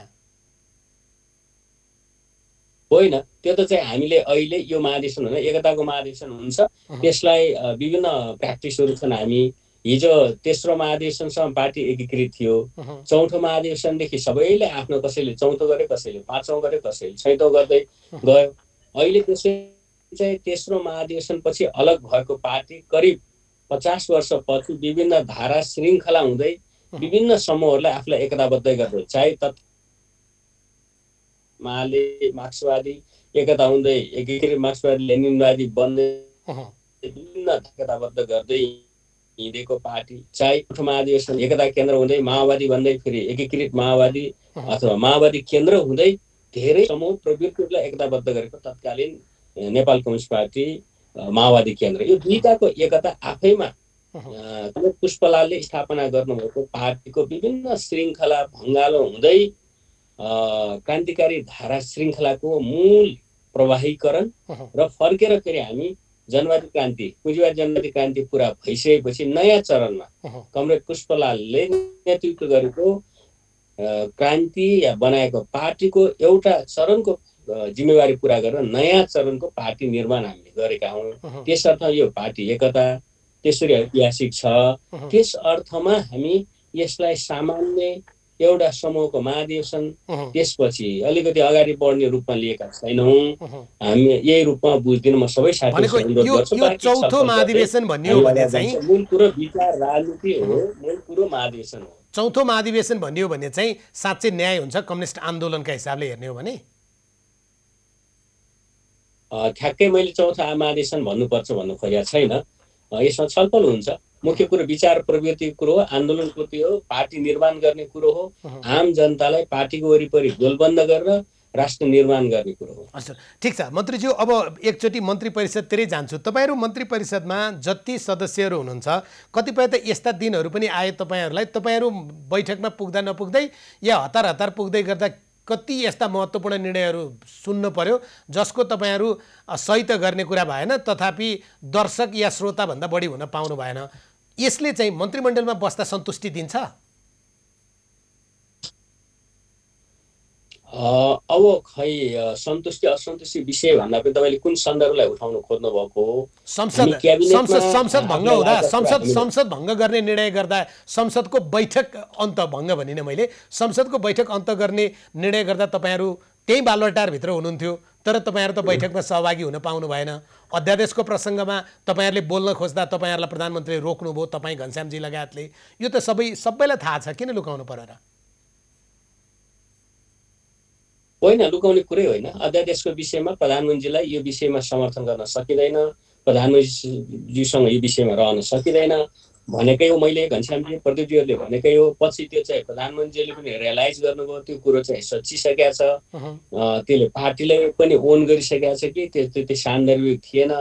होइन। त्यो त चाहिँ हामीले अहिले यो महाधिवेशन होइन, एकताको महाधिवेशन हुन्छ, त्यसलाई विभिन्न प्र्याक्टिसहरू छन्। हामी हिजो तेस्रो महाधिवेशनसम्म पार्टी एकीकृत थियो। चौथो महाधिवेशनदेखि सबैले आफ्नो, कसैले चौथो गरे, कसैले पाँचौँ गरे, कसैले छैटौँ गर्दै गयो। अहिले त्यसै चाहिँ तेस्रो महाधिवेशनपछि अलग भएको पार्टी करिब 50 वर्षपछि विभिन्न धारा श्रृङ्खला हुँदै विभिन्न समूहहरूलाई आफूलाई एकताबद्ध गर्दै, चाहे माले मार्क्सवादी एकता हुँदै एकीकृत मार्क्सवादी लेनिनवादी बन्दै विभिन्न एकताबद्ध गर्दै हिँडेको पार्टी, चाहे महाधिवेशन एकता केन्द्र हुँदै माओवादी भन्दै फेरि एकीकृत माओवादी अथवा माओवादी केन्द्र हुँदै धेरै समूह प्रवृत्तिहरूलाई एकताबद्ध गरेको तत्कालीन नेपाल कम्युनिस्ट पार्टी, माओवादी केन्द्र। यो दुईटाको एकता आफैमा पुष्पलालले स्थापना गर्नुभएको पार्टीको विभिन्न श्रृङ्खला भङ्गालो हुँदै क्रान्तिकारी धारा श्रृङ्खलाको मूल प्रवाहीकरण र फर्केर फेरि हामी जनवादी क्रान्ति, पुँजीवादी जनवादी क्रान्ति पुरा भइसकेपछि नयाँ चरणमा कमरेड पुष्पलालले नेतृत्व गरेको क्रान्ति या बनाएको पार्टीको एउटा चरणको जिम्मेवारी पुरा गरेर नयाँ चरणको पार्टी निर्माण हामीले गरेका हौँ। त्यसर्थ यो पार्टी एकता त्यसरी ऐतिहासिक छ। त्यस अर्थमा हामी यसलाई सामान्य एउटा समूहको महाधिवेशन त्यसपछि अलिकति अगाडि बढ्ने रूपमा लिएका छैनौँ। हामी यही रूपमा बुझ्दिन। म सबै साथीहरूलाई अनुरोध गर्छु, चौथो महाधिवेशन भन्ने भने चाहिँ मूल कुरो विचार राजनीति हो, मूल कुरो महाधिवेशन हो। चौथो महाधिवेशन भन्ने भने चाहिँ साँच्चै न्याय हुन्छ कम्युनिस्ट आन्दोलनका हिसाबले हेर्ने हो भने? ठ्याक्कै मैले चौथो महाधिवेशन भन्नुपर्छ भन्नु खोजेको छैन। यसमा छलफल हुन्छ। मुख्य कुरो विचार प्रवृत्तिको कुरो हो, आन्दोलन कुरो हो, पार्टी निर्माण गर्ने कुरो हो, आम जनतालाई पार्टीको वरिपरि गोलबन्द गरेर राष्ट्र निर्माण गर्ने कुरो हो। हजुर, ठिक छ मन्त्रीज्यू। अब एकचोटि मन्त्री परिषदतिरै जान्छु। तपाईँहरू मन्त्री परिषदमा जति सदस्यहरू हुनुहुन्छ, कतिपय त यस्ता दिनहरू पनि आए तपाईँहरूलाई, तपाईँहरू बैठकमा पुग्दा नपुग्दै या हतार हतार पुग्दै गर्दा कति यस्ता महत्त्वपूर्ण निर्णयहरू सुन्नु पर्यो जसको तपाईँहरू सही त गर्ने कुरा भएन, तथापि दर्शक या श्रोताभन्दा बढी हुन पाउनु भएन। यसले चाहिँ मन्त्रीमण्डलमा बस्दा सन्तुष्टि दिन्छ? अब खै सन्तुष्टि असन्तुष्टि विषय भन्दा पनि तपाईँले कुन सन्दर्भलाई उठाउनु खोज्नु भएको हो? हामी संसद क्याबिनेटमा संसद संसद भङ्ग आफूलाई हुँदा लागेको कुरा हामीले संसद भङ्ग गर्ने निर्णय गर्दा संसदको बैठक अन्त भङ्ग भनिनँ मैले, संसदको बैठक अन्त गर्ने निर्णय गर्दा तपाईँहरू त्यही बालुवाटारभित्र हुनुहुन्थ्यो, तर तपाईँहरू त बैठकमा सहभागी हुन पाउनु भएन। अध्यादेशको प्रसङ्गमा तपाईँहरूले बोल्न खोज्दा तपाईँहरूलाई प्रधानमन्त्रीले रोक्नुभयो, तपाईँ घनश्यामजी लगायतले। यो त सबैलाई थाहा छ, किन लुकाउनु पर्यो र? होइन, लुकाउने कुरै होइन। अध्यादेशको विषयमा प्रधानमन्त्रीलाई यो विषयमा समर्थन गर्न सकिँदैन, प्रधानमन्त्रीजीसँग यो विषयमा रहन सकिँदैन भनेकै हो। मैले घनश्यामजी प्रदीपजीहरूले भनेकै हो। पछि त्यो चाहिँ प्रधानमन्त्रीले पनि रियलाइज गर्नुभयो, त्यो कुरो चाहिँ सचिसकेका छ, त्यसले पार्टीलाई पनि ओन गरिसकेका छ कि त्यो सान्दर्भिक थिएन,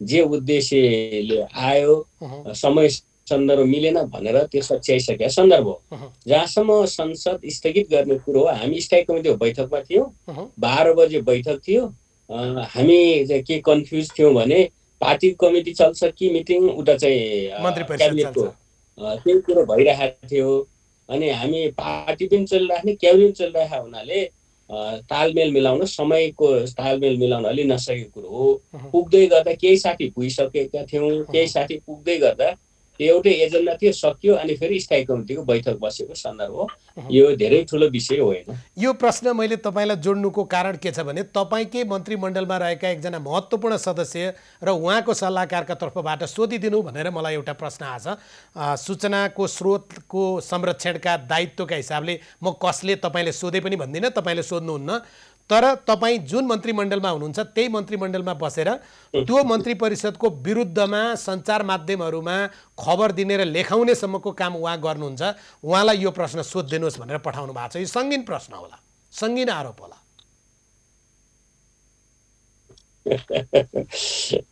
जे उद्देश्यले आयो समय सन्दर्भ मिलेन भनेर त्यो सच्याइसकेका सन्दर्भ हो। जहाँसम्म संसद स्थगित गर्ने कुरो हो, हामी स्थायी कमिटीको बैठकमा थियौँ, 12 बजे बैठक थियो। हामी चाहिँ के कन्फ्युज थियौँ भने पार्टी कमिटी चल्छ कि मिटिङ उता चाहिँ क्याबिनेटको, त्यही कुरो भइरहेको थियो। अनि हामी पार्टी पनि चलिराख्ने, क्याबिनेट पनि चलिरहेको हुनाले तालमेल मिलाउन, समयको तालमेल मिलाउन अलि नसकेको कुरो हो। पुग्दै गर्दा केही साथी पुगिसकेका थियौँ, केही साथी पुग्दै गर्दा एउटै एजेन्डा थियो, सकियो, अनि फेरि स्थायी कमिटीको बैठक बसेको सन्दर्भ हो। यो धेरै ठुलो विषय होइन। यो प्रश्न मैले तपाईँलाई जोड्नुको कारण के छ भने तपाईँकै मन्त्रीमण्डलमा रहेका एकजना महत्त्वपूर्ण सदस्य र उहाँको सल्लाहकारका तर्फबाट सोधिदिनु भनेर मलाई एउटा प्रश्न आछ। सूचनाको स्रोतको संरक्षणका दायित्वका हिसाबले म कसले तपाईँले सोधे पनि भन्दिनँ, तपाईँले सोध्नुहुन्न, तर तपाईँ जुन मन्त्रीमण्डलमा हुनुहुन्छ त्यही मन्त्रीमण्डलमा बसेर त्यो मन्त्री परिषदको विरुद्धमा सञ्चार माध्यमहरूमा खबर दिने र लेखाउनेसम्मको काम उहाँ गर्नुहुन्छ। उहाँलाई यो प्रश्न सोधिदिनुहोस् भनेर पठाउनु भएको छ। यो सङ्गीन प्रश्न होला, सङ्गीन आरोप होला।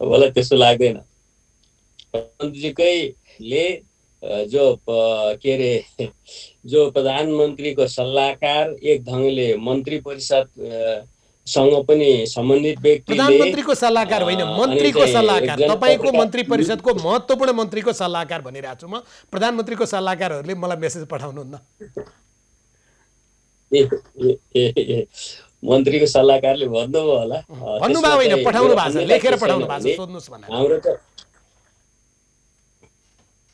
मलाई त्यस्तो लाग्दैन। मन्त्रीजीकैले जो के अरे जो प्रधानमन्त्रीको सल्लाहकार, एक ढङ्गले मन्त्री परिषद सँग पनि सम्बन्धित व्यक्ति, प्रधानमन्त्रीको सल्लाहकार होइन, मन्त्रीको सल्लाहकार, तपाईँको मन्त्री परिषदको महत्त्वपूर्ण मन्त्रीको सल्लाहकार भनिरहेको छु म। प्रधानमन्त्रीको सल्लाहकारहरूले मलाई मेसेज पठाउनुहुन्न। मन्त्रीको सल्लाहकारले भन्नुभयो होला, भन्नुभयो होइन, पठाउनु भएको छ, लेखेर पठाउनु भएको छ, सोध्नुहोस् भनेर। हाम्रो त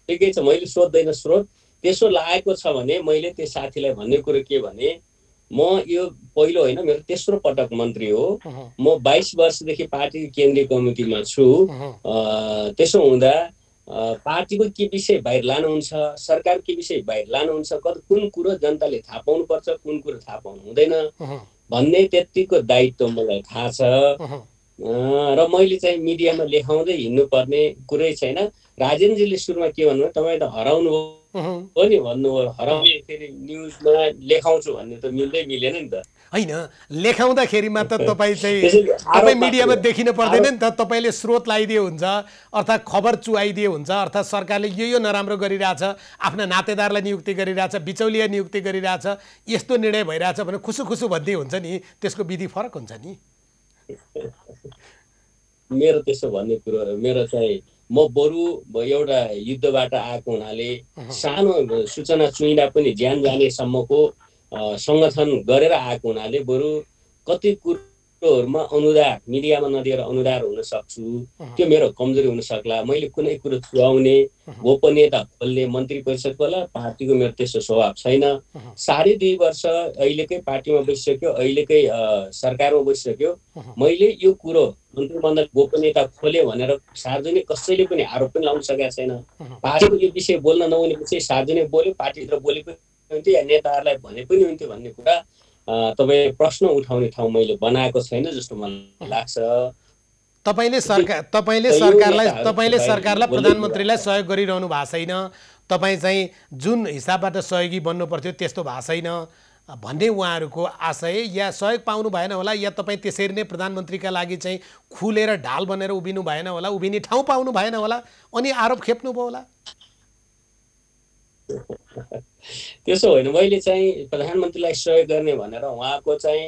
ठिकै छ, मैले सोध्दैन स्रोत। त्यसो लागेको छ भने मैले त्यो साथीलाई भन्ने कुरो के भने, म यो पहिलो होइन, मेरो तेस्रो पटक मन्त्री हो। म 22 वर्षदेखि पार्टीको केन्द्रीय कमिटीमा छु। त्यसो हुँदा पार्टीको के विषय बाहिर लानुहुन्छ, सरकार के विषय बाहिर लानुहुन्छ, कुन कुरो जनताले थाहा पाउनुपर्छ, कुन कुरो थाहा पाउनु हुँदैन भन्ने त्यतिको दायित्व मलाई थाहा छ। र मैले चाहिँ मिडियामा लेखाउँदै हिँड्नुपर्ने कुरै छैन। राजेन्द्रजीले सुरुमा के भन्नुभयो, तपाईँ त हराउनु हो नि भन्नुभयो, हराउने फेरि न्युजमा लेखाउँछु भन्ने त मिलेन नि त। होइन, लेखाउँदाखेरिमा त तपाईँ तपाईँ मिडियामा देखिन पर्दैन नि त। तपाईँले स्रोत लगाइदिए हुन्छ, अर्थात् खबर चुहाइदिए हुन्छ, अर्थात् सरकारले यो नराम्रो गरिरहेछ, आफ्ना नातेदारलाई नियुक्ति गरिरहेछ, बिचौलिया नियुक्ति गरिरहेछ, यस्तो निर्णय भइरहेछ भने खुसु भन्दै हुन्छ नि, त्यसको विधि फरक हुन्छ नि। मेरो त्यसो भन्ने कुरो, मेरो चाहिँ म बरु एउटा युद्धबाट आएको हुनाले सानो सूचना चुइँदा पनि ज्यान जानेसम्मको सङ्गठन गरेर आएको हुनाले बरु कति कुरोहरूमा अनुदार, मिडियामा नदिएर अनुदार हुन सक्छु, त्यो मेरो कमजोरी हुन सक्ला। मैले कुनै कुरो छुवाउने, गोपनीयता खोल्ने मन्त्री परिषदको होला, पार्टीको मेरो त्यस्तो स्वभाव छैन। 2.5 वर्ष अहिलेकै पार्टीमा बसिसक्यो, अहिलेकै सरकारमा बसिसक्यो। मैले यो कुरो मन्त्रीमण्डल गोपनीयता खोले भनेर सार्वजनिक कसैले पनि आरोप पनि लाउन सकेका छैन। पार्टीको यो विषय बोल्न नहुनेपछि सार्वजनिक बोल्यो, पार्टीभित्र बोले पनि हुन्थ्यो या नेताहरूलाई भने पनि हुन्थ्यो भन्ने कुरा तपाईँ प्रश्न उठाउने ठाउँ मैले बनाएको छैन जस्तो मलाई लाग्छ। तपाईँले सरकारलाई प्रधानमन्त्रीलाई सहयोग गरिरहनु भएको छैन, तपाईँ चाहिँ जुन हिसाबबाट सहयोगी बन्नु पर्थ्यो त्यस्तो भएको छैन भन्ने उहाँहरूको आशय, या सहयोग पाउनु भएन होला, या तपाईँ त्यसरी नै प्रधानमन्त्रीका लागि चाहिँ खुलेर ढाल बनेर उभिनु भएन होला, उभिने ठाउँ पाउनु भएन होला, अनि आरोप खेप्नुभयो होला। त्यसो होइन, मैले चाहिँ प्रधानमन्त्रीलाई सहयोग गर्ने भनेर उहाँको चाहिँ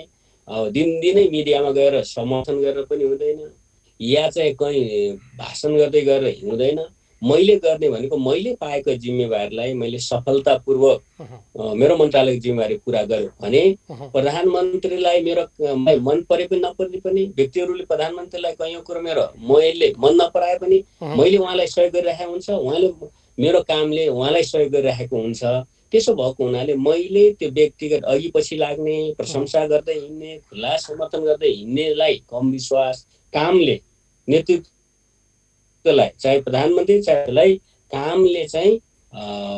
दिनदिनै मिडियामा गएर समर्थन गरेर पनि हुँदैन, या चाहिँ कहीँ भाषण गर्दै गएर हिँड्दैन। मैले गर्ने भनेको मैले पाएको जिम्मेवारीलाई मैले सफलतापूर्वक मेरो मन्त्रालयको जिम्मेवारी पुरा गरेँ भने प्रधानमन्त्रीलाई मेरो मन परे पनि नपरे पनि व्यक्तिहरूले प्रधानमन्त्रीलाई कैयौँ कुरो मैले मन नपराए पनि मैले उहाँलाई सहयोग गरिरहेको हुन्छ, उहाँले मेरो कामले उहाँलाई सहयोग गरिरहेको हुन्छ। त्यसो भएको हुनाले मैले त्यो व्यक्तिगत अघि पछि लाग्ने, प्रशंसा गर्दै हिँड्ने, खुला समर्थन गर्दै हिँड्नेलाई कम विश्वास, कामले नेतृत्वलाई चाहे प्रधानमन्त्री चाहेलाई कामले चाहिँ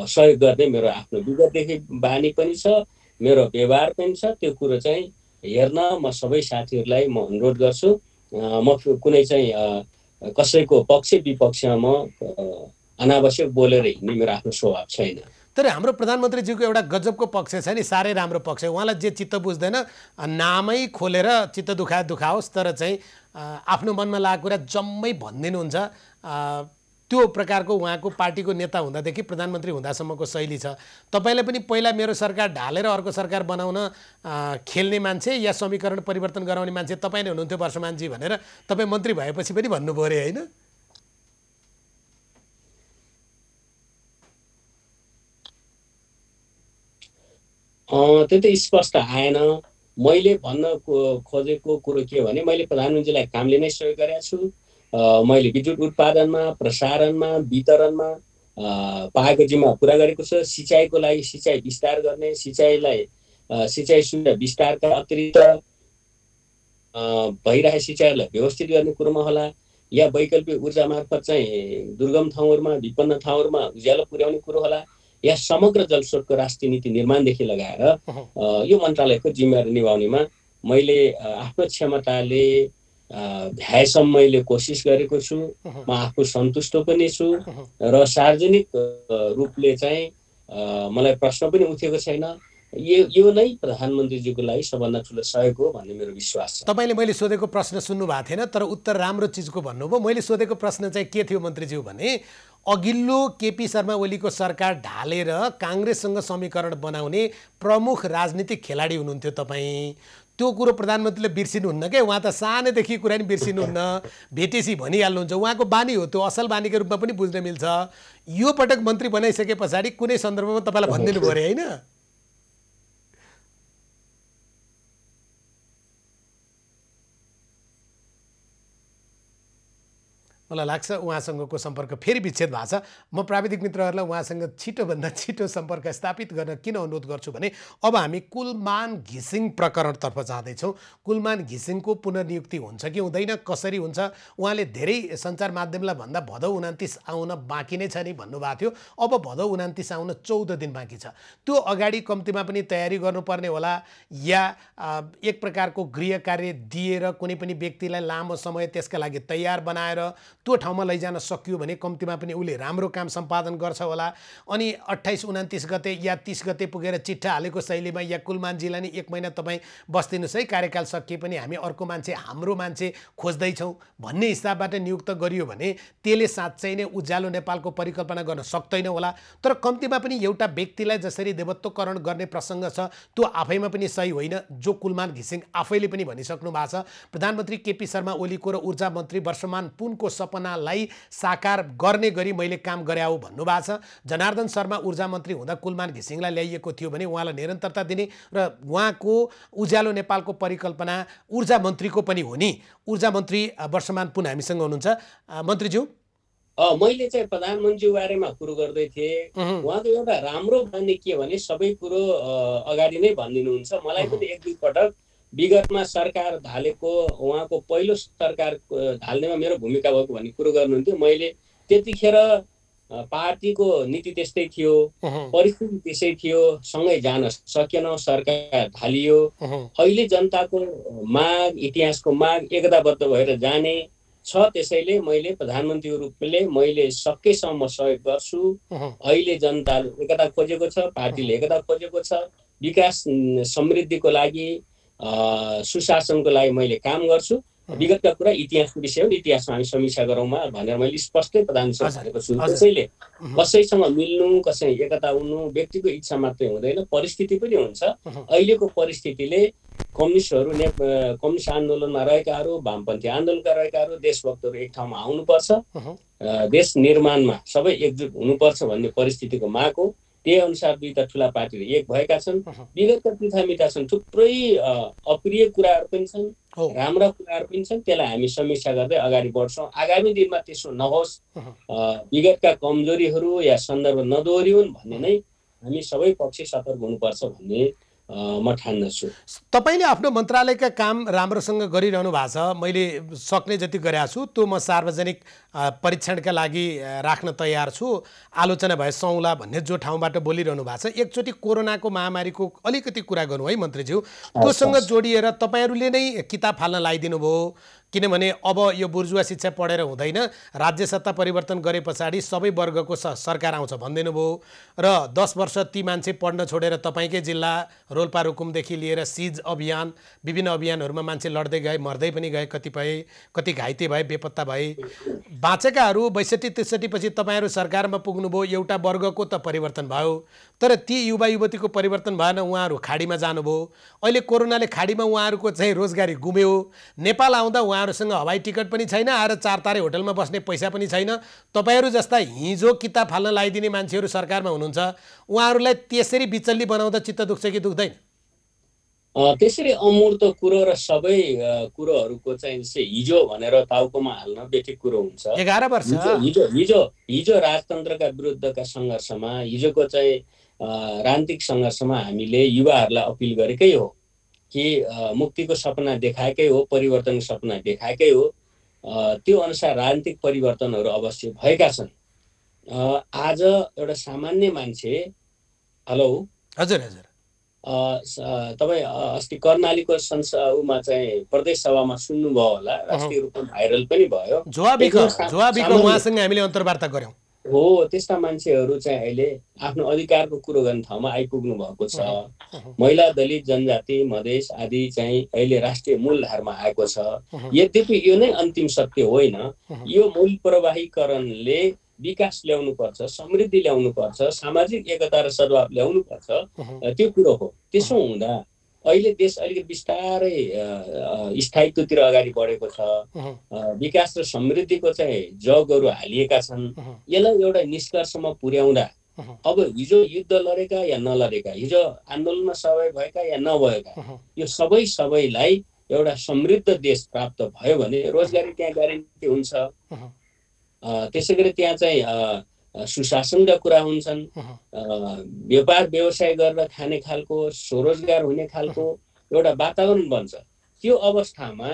सहयोग गर्ने मेरो आफ्नो विगतदेखि बानी पनि छ, मेरो व्यवहार पनि छ। त्यो कुरो चाहिँ हेर्न म सबै साथीहरूलाई म अनुरोध गर्छु। म कुनै चाहिँ कसैको पक्ष विपक्षमा म अनावश्यक बोलेर हिँड्ने मेरो आफ्नो स्वभाव छैन। तर हाम्रो प्रधानमन्त्रीज्यूको एउटा गजबको पक्ष छ नि, साह्रै राम्रो पक्ष। उहाँलाई जे चित्त बुझ्दैन नामै खोलेर चित्त दुखाओस्, तर चाहिँ आफ्नो मनमा लागेको कुरा जम्मै भनिदिनुहुन्छ। त्यो प्रकारको उहाँको पार्टीको नेता हुँदादेखि प्रधानमन्त्री हुँदासम्मको शैली छ। तपाईँले पनि पहिला मेरो सरकार ढालेर अर्को सरकार बनाउन खेल्ने मान्छे या समीकरण परिवर्तन गराउने मान्छे तपाईँले हुनुहुन्थ्यो वर्षमानजी भनेर तपाईँ मन्त्री भएपछि पनि भन्नुभयो अरे, होइन? त्यो त स्पष्ट आएन। मैले भन्न खोजेको कुरो के भने मैले प्रधानमन्त्रीलाई कामले नै सहयोग गरेको छु। मैले विद्युत उत्पादनमा, प्रसारणमा, वितरणमा पाएको जिम्मा पुरा गरेको छु। सिँचाइको लागि सिँचाइ विस्तार गर्ने, सिँचाइ सुविधा विस्तारका अतिरिक्त भइरहेको सिँचाइलाई व्यवस्थित गर्ने कुरोमा होला, या वैकल्पिक ऊर्जा मार्फत चाहिँ दुर्गम ठाउँहरूमा, विपन्न ठाउँहरूमा उज्यालो पुर्याउने कुरो होला, या समग्र जलस्रोतको राष्ट्रिय नीति निर्माणदेखि लगाएर यो मन्त्रालयको जिम्मेवारी निभाउनेमा मैले आफ्नो क्षमताले भ्याएसम्म मैले कोसिस गरेको छु। म आफू सन्तुष्ट पनि छु र सार्वजनिक रूपले चाहिँ मलाई प्रश्न पनि उठेको छैन। यो नै प्रधानमन्त्रीज्यूको लागि सबभन्दा ठुलो सहयोग हो भन्ने मेरो विश्वास छ। तपाईँले मैले सोधेको प्रश्न सुन्नु भएको थिएन, तर उत्तर राम्रो चिजको भन्नुभयो। मैले सोधेको प्रश्न चाहिँ के थियो मन्त्रीज्यू भने, अघिल्लो केपी शर्मा ओलीको सरकार ढालेर काङ्ग्रेससँग समीकरण बनाउने प्रमुख राजनीतिक खेलाडी हुनुहुन्थ्यो तपाईँ। त्यो कुरो प्रधानमन्त्रीले बिर्सिनुहुन्न क्या। उहाँ त सानैदेखि कुरा नि बिर्सिनुहुन्न, भेटेसी भनिहाल्नुहुन्छ। उहाँको बानी हो, त्यो असल बानीको रूपमा पनि बुझ्न मिल्छ। यो पटक मन्त्री बनाइसके पछाडि कुनै सन्दर्भमा तपाईँलाई भनिदिनु भयो अरे, होइन? मलाई लाग्छ उहाँसँगको सम्पर्क फेरि विच्छेद भएको छ। म प्राविधिक मित्रहरूलाई उहाँसँग छिटोभन्दा छिटो सम्पर्क स्थापित गर्न किन अनुरोध गर्छु भने अब हामी कुलमान घिसिङ प्रकरणतर्फ जाँदैछौँ। कुलमान घिसिङको पुनर्नियुक्ति हुन्छ कि हुँदैन, कसरी हुन्छ? उहाँले धेरै सञ्चार माध्यमलाई भन्दा भदौ 29 आउन बाँकी नै छ नि भन्नुभएको थियो। अब भदौ 29 आउन 14 दिन बाँकी छ। त्यो अगाडि कम्तीमा पनि तयारी गर्नुपर्ने होला, या एक प्रकारको गृह कार्य दिएर कुनै पनि व्यक्तिलाई लामो समय त्यसका लागि तयार बनाएर त्यो ठाउँमा लैजान सकियो भने कम्तीमा पनि उसले राम्रो काम सम्पादन गर्छ होला। अनि 28, 29 गते या 30 गते पुगेर चिट्ठा हालेको शैलीमा या कुलमानजीलाई नि 1 महिना तपाईँ बस्दिनुहोस् है, कार्यकाल सकिए पनि हामी अर्को मान्छे, हाम्रो मान्छे खोज्दैछौँ भन्ने हिसाबबाट नियुक्त गरियो भने त्यसले साँच्चै नै उज्यालो नेपालको परिकल्पना गर्न सक्दैन होला। तर कम्तीमा पनि एउटा व्यक्तिलाई जसरी देवत्वकरण गर्ने प्रसङ्ग छ त्यो आफैमा पनि सही होइन, जो कुलमान घिसिङ आफैले पनि भनिसक्नु भएको छ। प्रधानमन्त्री केपी शर्मा ओलीको र ऊर्जा मन्त्री वर्षमान पुनको सपनालाई साकार गर्ने गरी मैले काम गरे हो भन्नुभएको छ। जनार्दन शर्मा ऊर्जा मन्त्री हुँदा कुलमान घिसिङलाई ल्याइएको थियो भने उहाँलाई निरन्तरता दिने र उहाँको उज्यालो नेपालको परिकल्पना ऊर्जा मन्त्रीको पनि हो नि। ऊर्जा मन्त्री वर्षमान पुन हामीसँग हुनुहुन्छ। मन्त्रीज्यू, मैले चाहिँ प्रधानमन्त्री बारेमा कुरो गर्दै थिएँ। उहाँको एउटा राम्रो भन्ने के भने सबै कुरो अगाडि नै भनिदिनुहुन्छ। मलाई पनि 1-2 पटक विगतमा सरकार ढालेको, उहाँको पहिलो सरकार ढाल्नेमा मेरो भूमिका भएको भन्ने कुरो गर्नुहुन्थ्यो। मैले त्यतिखेर पार्टीको नीति त्यस्तै थियो, परिस्थिति त्यसै थियो, सँगै जान सकेन, सरकार ढालियो। अहिले जनताको माग, इतिहासको माग एकताबद्ध भएर जाने छ। त्यसैले मैले प्रधानमन्त्रीको रूपले मैले सकेसम्म सहयोग गर्छु। अहिले जनताले एकता खोजेको छ, पार्टीले एकता खोजेको छ। विकास समृद्धिको लागि, सुशासनको लागि मैले काम गर्छु। विगतका कुरा इतिहासको विषय हो, इतिहासमा हामी समीक्षा गरौँमा भनेर मैले स्पष्टै प्रधानमन्त्रीसँग भनेको छु। त्यसैले कसैसँग मिल्नु, कसै एकता हुनु व्यक्तिको इच्छा मात्रै हुँदैन, परिस्थिति पनि हुन्छ। अहिलेको परिस्थितिले कम्युनिस्टहरू, कम्युनिस्ट आन्दोलनमा रहेकाहरू, वामपन्थी आन्दोलनका रहेकाहरू, देशभक्तहरू एक ठाउँमा आउनुपर्छ। देश निर्माणमा सबै एकजुट हुनुपर्छ भन्ने परिस्थितिको माग हो। त्यही अनुसार दुईटा ठुला पार्टीहरू एक भएका छन्। विगतका तिथामिता छन्, थुप्रै अप्रिय कुराहरू पनि छन्, राम्रा कुराहरू पनि छन्। त्यसलाई हामी समीक्षा गर्दै अगाडि बढ्छौँ। आगामी दिनमा त्यसो नहोस्, विगतका कमजोरीहरू या सन्दर्भ नदोहोरिउन् भन्ने नै हामी सबै पक्ष सतर्क हुनुपर्छ भन्ने म ठान्दछु। तपाईँले आफ्नो मन्त्रालयका काम राम्रोसँग गरिरहनु भएको छ। मैले सक्ने जति गरेको छु त्यो म सार्वजनिक परीक्षणका लागि राख्न तयार छु। आलोचना भए सौला भन्ने जो ठाउँबाट बोलिरहनु भएको छ, एकचोटि कोरोनाको महामारीको अलिकति कुरा गर्नु है मन्त्रीज्यू। त्योसँग जोडिएर तपाईँहरूले नै किताब फाल्न लगाइदिनु भयो, किनभने अब यो बुर्जुवा शिक्षा पढेर हुँदैन, राज्य सत्ता परिवर्तन गरे पछाडि सबै वर्गको सरकार आउँछ भनिदिनु भयो र 10 वर्ष ती मान्छे पढ्न छोडेर तपाईँकै जिल्ला रोल्पा रुकुमदेखि लिएर सिज अभियान, विभिन्न अभियानहरूमा मान्छे लड्दै गए, मर्दै पनि गए, कति घाइते भए, बेपत्ता भए। बाँचेकाहरू 62-63 पछि तपाईँहरू सरकारमा पुग्नुभयो, एउटा वर्गको त परिवर्तन भयो, तर ती युवा युवतीको परिवर्तन भएन, उहाँहरू खाडीमा जानुभयो। अहिले कोरोनाले खाडीमा उहाँहरूको चाहिँ रोजगारी गुम्यो। नेपाल आउँदा उहाँहरूसँग हवाई टिकट पनि छैन, आएर 4 तारे होटलमा बस्ने पैसा पनि छैन। तपाईँहरू जस्ता हिजो किताब फाल्न लगाइदिने मान्छेहरू सरकारमा हुनुहुन्छ, उहाँहरूलाई त्यसरी बिचल्ली बनाउँदा चित्त दुख्छ कि दुख्दैन? त्यसरी अमूर्त कुरो र सबै कुरोहरूको चाहिँ हिजो भनेर टाउकोमा हाल्न बेठिक कुरो हुन्छ। 11 वर्ष हिजो राजतन्त्रका विरुद्धका सङ्घर्षमा, हिजोको चाहिँ राजनीतिक सङ्घर्षमा हामीले युवाहरूलाई अपिल गरेकै हो कि मुक्तिको सपना देखाएकै हो, परिवर्तनको सपना देखाएकै हो। त्यो अनुसार राजनीतिक परिवर्तनहरू अवश्य भएका छन्। आज एउटा सामान्य मान्छे, हेलो हजुर हजुर, तपाईँ अस्ति कर्णालीको उमा चाहिँ प्रदेश सभामा सुन्नुभयो होला, राष्ट्रिय रूपमा भाइरल पनि भयो। उहाँसँग हामीले अन्तर्वार्ता गर्यौँ। हो, त्यस्ता मान्छेहरू चाहिँ अहिले आफ्नो अधिकारको कुरो गर्ने ठाउँमा आइपुग्नु भएको छ। महिला, दलित, जनजाति, मधेस आदि चाहिँ अहिले राष्ट्रिय मूलधारमा आएको छ। यद्यपि यो नै अन्तिम सत्य होइन। यो मूल प्रवाहीकरणले विकास ल्याउनुपर्छ, समृद्धि ल्याउनुपर्छ, सामाजिक एकता र सद्भाव ल्याउनुपर्छ, त्यो कुरो हो। त्यसो हुँदा अहिले देश अलिकति बिस्तारै स्थायित्वतिर अगाडि बढेको छ। विकास र समृद्धिको चाहिँ जगहरू हालिएका छन्। यसलाई एउटा निष्कर्षमा पुर्याउँदा अब हिजो युद्ध लडेका या नलडेका, हिजो आन्दोलनमा सहभागी भएका या नभएका, यो सबैलाई एउटा समृद्ध देश प्राप्त भयो भने रोजगारी त्यहाँ ग्यारेन्टी हुन्छ। त्यसै गरी त्यहाँ चाहिँ सुशासनका कुरा हुन्छन्, व्यापार व्यवसाय गरेर खाने खालको, स्वरोजगार हुने खालको एउटा वातावरण बन्छ। त्यो अवस्थामा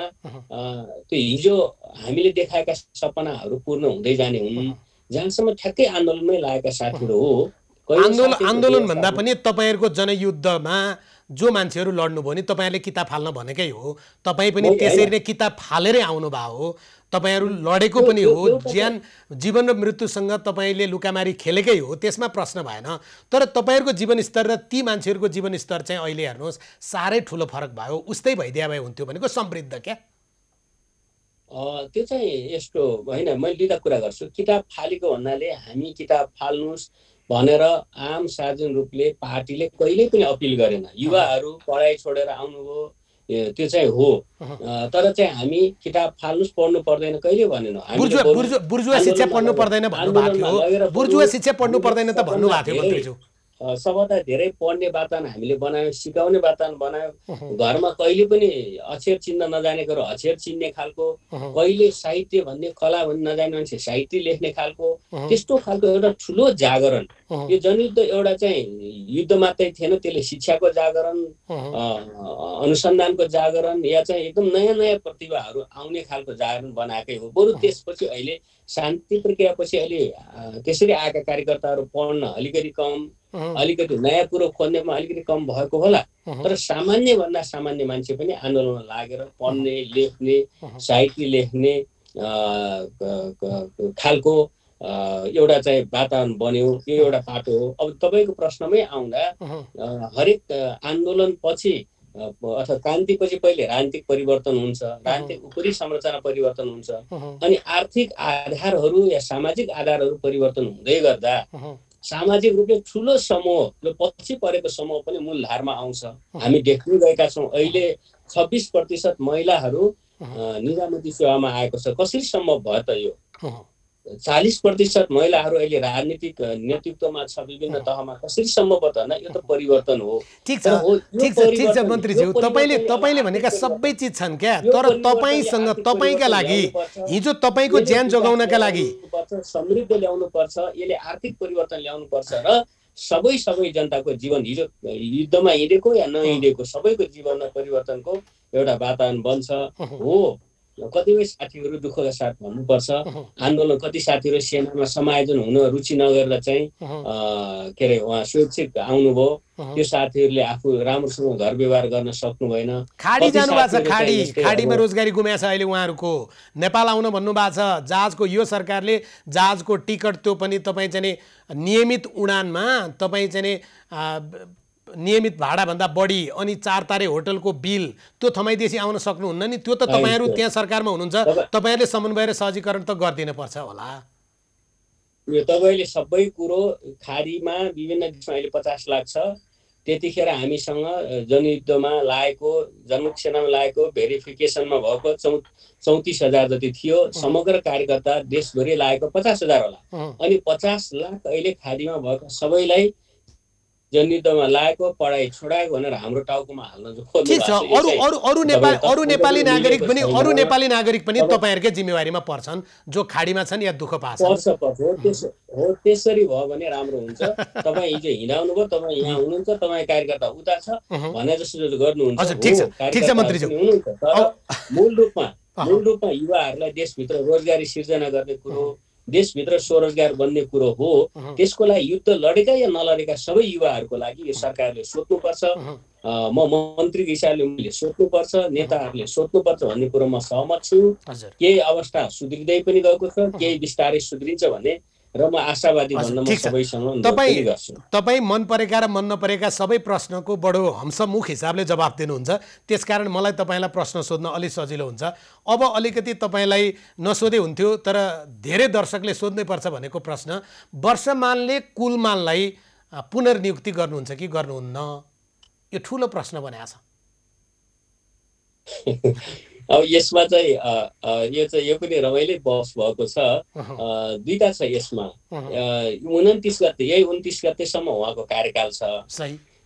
त्यो हिजो हामीले देखाएका सपनाहरू पूर्ण हुँदै जाने हुन्। जहाँसम्म ठ्याक्कै आन्दोलनमै लागेका साथीहरू हो, आन्दोलन भन्दा पनि तपाईँहरूको जनयुद्धमा जो मान्छेहरू लड्नुभयो नि, तपाईँहरूले किताब फाल्न भनेकै हो। तपाईँ पनि त्यसरी नै किताब फालेरै आउनुभयो हो। तपाईँहरू लडेको पनि हो। जीवन र मृत्युसँग तपाईँले लुकामारी खेलेकै हो, त्यसमा प्रश्न भएन। तर तपाईँहरूको जीवनस्तर र ती मान्छेहरूको जीवनस्तर चाहिँ अहिले हेर्नुहोस् साह्रै ठुलो फरक भयो। उस्तै भइदिया भए हुन्थ्यो भनेको समृद्ध क्या। त्यो चाहिँ यस्तो होइन। मैले दुईवटा कुरा गर्छु। किताब फालेको भन्नाले हामी किताब फाल्नुहोस् भनेर आम सार्वजनिक रूपले पार्टीले कहिल्यै पनि अपिल गरेन। युवाहरू पढाइ छोडेर आउनुभयो, त्यो चाहिँ हो। तर चाहिँ हामी किताब फाल्नुहोस्, पढ्नु पर्दैन कहिले भनेनौँ। बुर्जुवा शिक्षा पढ्नु पर्दैन भन्नुभएको थियो। बुर्जुवा शिक्षा पढ्नु पर्दैन त भन्नुभएको थियो मन्त्रीज्यू। सबभन्दा धेरै पढ्ने वातावरण हामीले बनायौँ, सिकाउने वातावरण बनायौँ। घरमा कहिले पनि अक्षर चिन्न नजानेको र अक्षर चिन्ने खालको, कहिले साहित्य भन्ने, कला भन्ने नजाने मान्छे साहित्य लेख्ने खालको, त्यस्तो खालको एउटा ठुलो जागरण। यो जनयुद्ध एउटा चाहिँ युद्ध मात्रै थिएन, त्यसले शिक्षाको जागरण, अनुसन्धानको जागरण या चाहिँ एकदम नयाँ नयाँ प्रतिभाहरू आउने खालको जागरण बनाएकै हो। बरु त्यसपछि अहिले शान्ति प्रक्रियापछि अहिले त्यसरी आएका कार्यकर्ताहरू पढ्न अलिकति कम, अलिकति नयाँ कुरो खोज्नेमा अलिकति कम भएको होला। तर सामान्यभन्दा सामान्य मान्छे पनि आन्दोलनमा लागेर पढ्ने, लेख्ने, साहित्य लेख्ने खालको एउटा चाहिँ वातावरण बन्यो। यो एउटा पाटो हो। अब तपाईँको प्रश्नमै आउँदा हरेक आन्दोलन पछि अथवा क्रान्तिपछि पहिले राजनीतिक परिवर्तन हुन्छ, राजनीतिक उपरी संरचना परिवर्तन हुन्छ, अनि आर्थिक आधारहरू या सामाजिक आधारहरू परिवर्तन हुँदै गर्दा सामाजिक रूपले ठुलो समूह, पछि परेको समूह पनि मूलधारमा आउँछ। हामी देख्दै गएका छौँ। अहिले 26% महिलाहरू निजामती सेवामा आएको छ। कसरी सम्भव भयो त यो? 40% महिलाहरू अहिले राजनीतिक नेतृत्वमा छ विभिन्न तहमा, कसरी सम्भव त होइन? यो त परिवर्तन हो। ठिक छ मन्त्रीज्यू, तपाईँले भनेका सबै चिज छन् क्या, तर तपाईँसँग तपाईँका लागि हिजो तपाईँको ज्यान जोगाउनका लागि समृद्ध ल्याउनु पर्छ, यसले आर्थिक परिवर्तन ल्याउनु पर्छ र सबै जनताको जीवन हिजो युद्धमा हिँडेको या नहिँडेको सबैको जीवनमा परिवर्तनको एउटा वातावरण बन्छ। हो, कतिपय साथीहरू दुःखका साथ भन्नुपर्छ, आन्दोलन कति साथीहरू सेनामा समायोजन हुन रुचि नगरेर चाहिँ के अरे उहाँ स्वैच्छिक आउनुभयो। त्यो साथीहरूले आफू राम्रोसँग घर व्यवहार गर्न सक्नु भएन। खाडी जानुभएको छ, खाडीमा रोजगारी गुमाएको छ अहिले उहाँहरूको। नेपाल आउन भन्नुभएको छ, जहाजको यो सरकारले जहाजको टिकट त्यो पनि तपाईँ चाहिँ नियमित उडानमा तपाईँ चाहिँ नियमित भाडाभन्दा बढी अनि 4 तारे होटलको बिल त्यो थमाइदिएपछि आउन सक्नुहुन्न नि। त्यो त तपाईँहरू त्यहाँ सरकारमा हुनुहुन्छ, तपाईँहरूले समन्वय र सहजीकरण त गरिदिनु पर्छ होला। यो तपाईँले सबै कुरो खाडीमा विभिन्न देशमा अहिले 50 लाख छ। त्यतिखेर हामीसँग जनयुद्धमा लागेको, जनमुक्ति सेनामा लागेको, भेरिफिकेसनमा भएको 34,000 जति थियो। समग्र कार्यकर्ता देशभरि लागेको 50,000 होला। अनि 50 लाख अहिले खाडीमा भएको सबैलाई जनयुद्धमा लागेको, पढाइ छोडाएको भनेर हाम्रो टाउकोमा हाल्न जो खोज्नु ठीक छ। अरू नेपाली नागरिक पनि तपाईँहरूकै जिम्मेवारीमा पर्छन् जो खाडीमा छन् या दुःख पाछन्। हो, त्यसरी भयो भने राम्रो हुन्छ। तपाईँ हिजो हिँडाउनु भयो, तपाईँ यहाँ हुनुहुन्छ, तपाईँ कार्यकर्ता उता छ भने जस्तो गर्नुहुन्छ। ठिक छ मन्त्रीज्यू, मूल रूपमा युवाहरूलाई देशभित्र रोजगारी सिर्जना गर्ने कुरो, देशभित्र स्वरोजगार बन्ने कुरो हो। त्यसको लागि युद्ध लडेका या नलडेका सबै युवाहरूको लागि यो सरकारले सोध्नुपर्छ। म मन्त्रीको हिसाबले मैले सोध्नुपर्छ, नेताहरूले सोध्नुपर्छ भन्ने कुरो म सहमत छु। केही अवस्था सुध्रिँदै पनि गएको छ, केही बिस्तारै सुध्रिन्छ भने र म आशावादी भन्न म सबैसँग तपाईँ मन परेका र मन नपरेका सबै प्रश्नको बडो हंसमुख हिसाबले जवाफ दिनुहुन्छ। त्यसकारण मलाई तपाईँलाई प्रश्न सोध्न अलि सजिलो हुन्छ। अब अलिकति तपाईँलाई नसोधे हुन्थ्यो तर धेरै दर्शकले सोध्नै पर्छ भनेको प्रश्न, वर्षमानले कुलमानलाई पुनर्नियुक्ति गर्नुहुन्छ कि गर्नुहुन्न? यो ठुलो प्रश्न बनाएको छ। अब यसमा चाहिँ यो पनि रमाइलो बहस भएको छ। दुईटा छ यसमा। 29 गते, यही 29 गतेसम्म उहाँको कार्यकाल छ।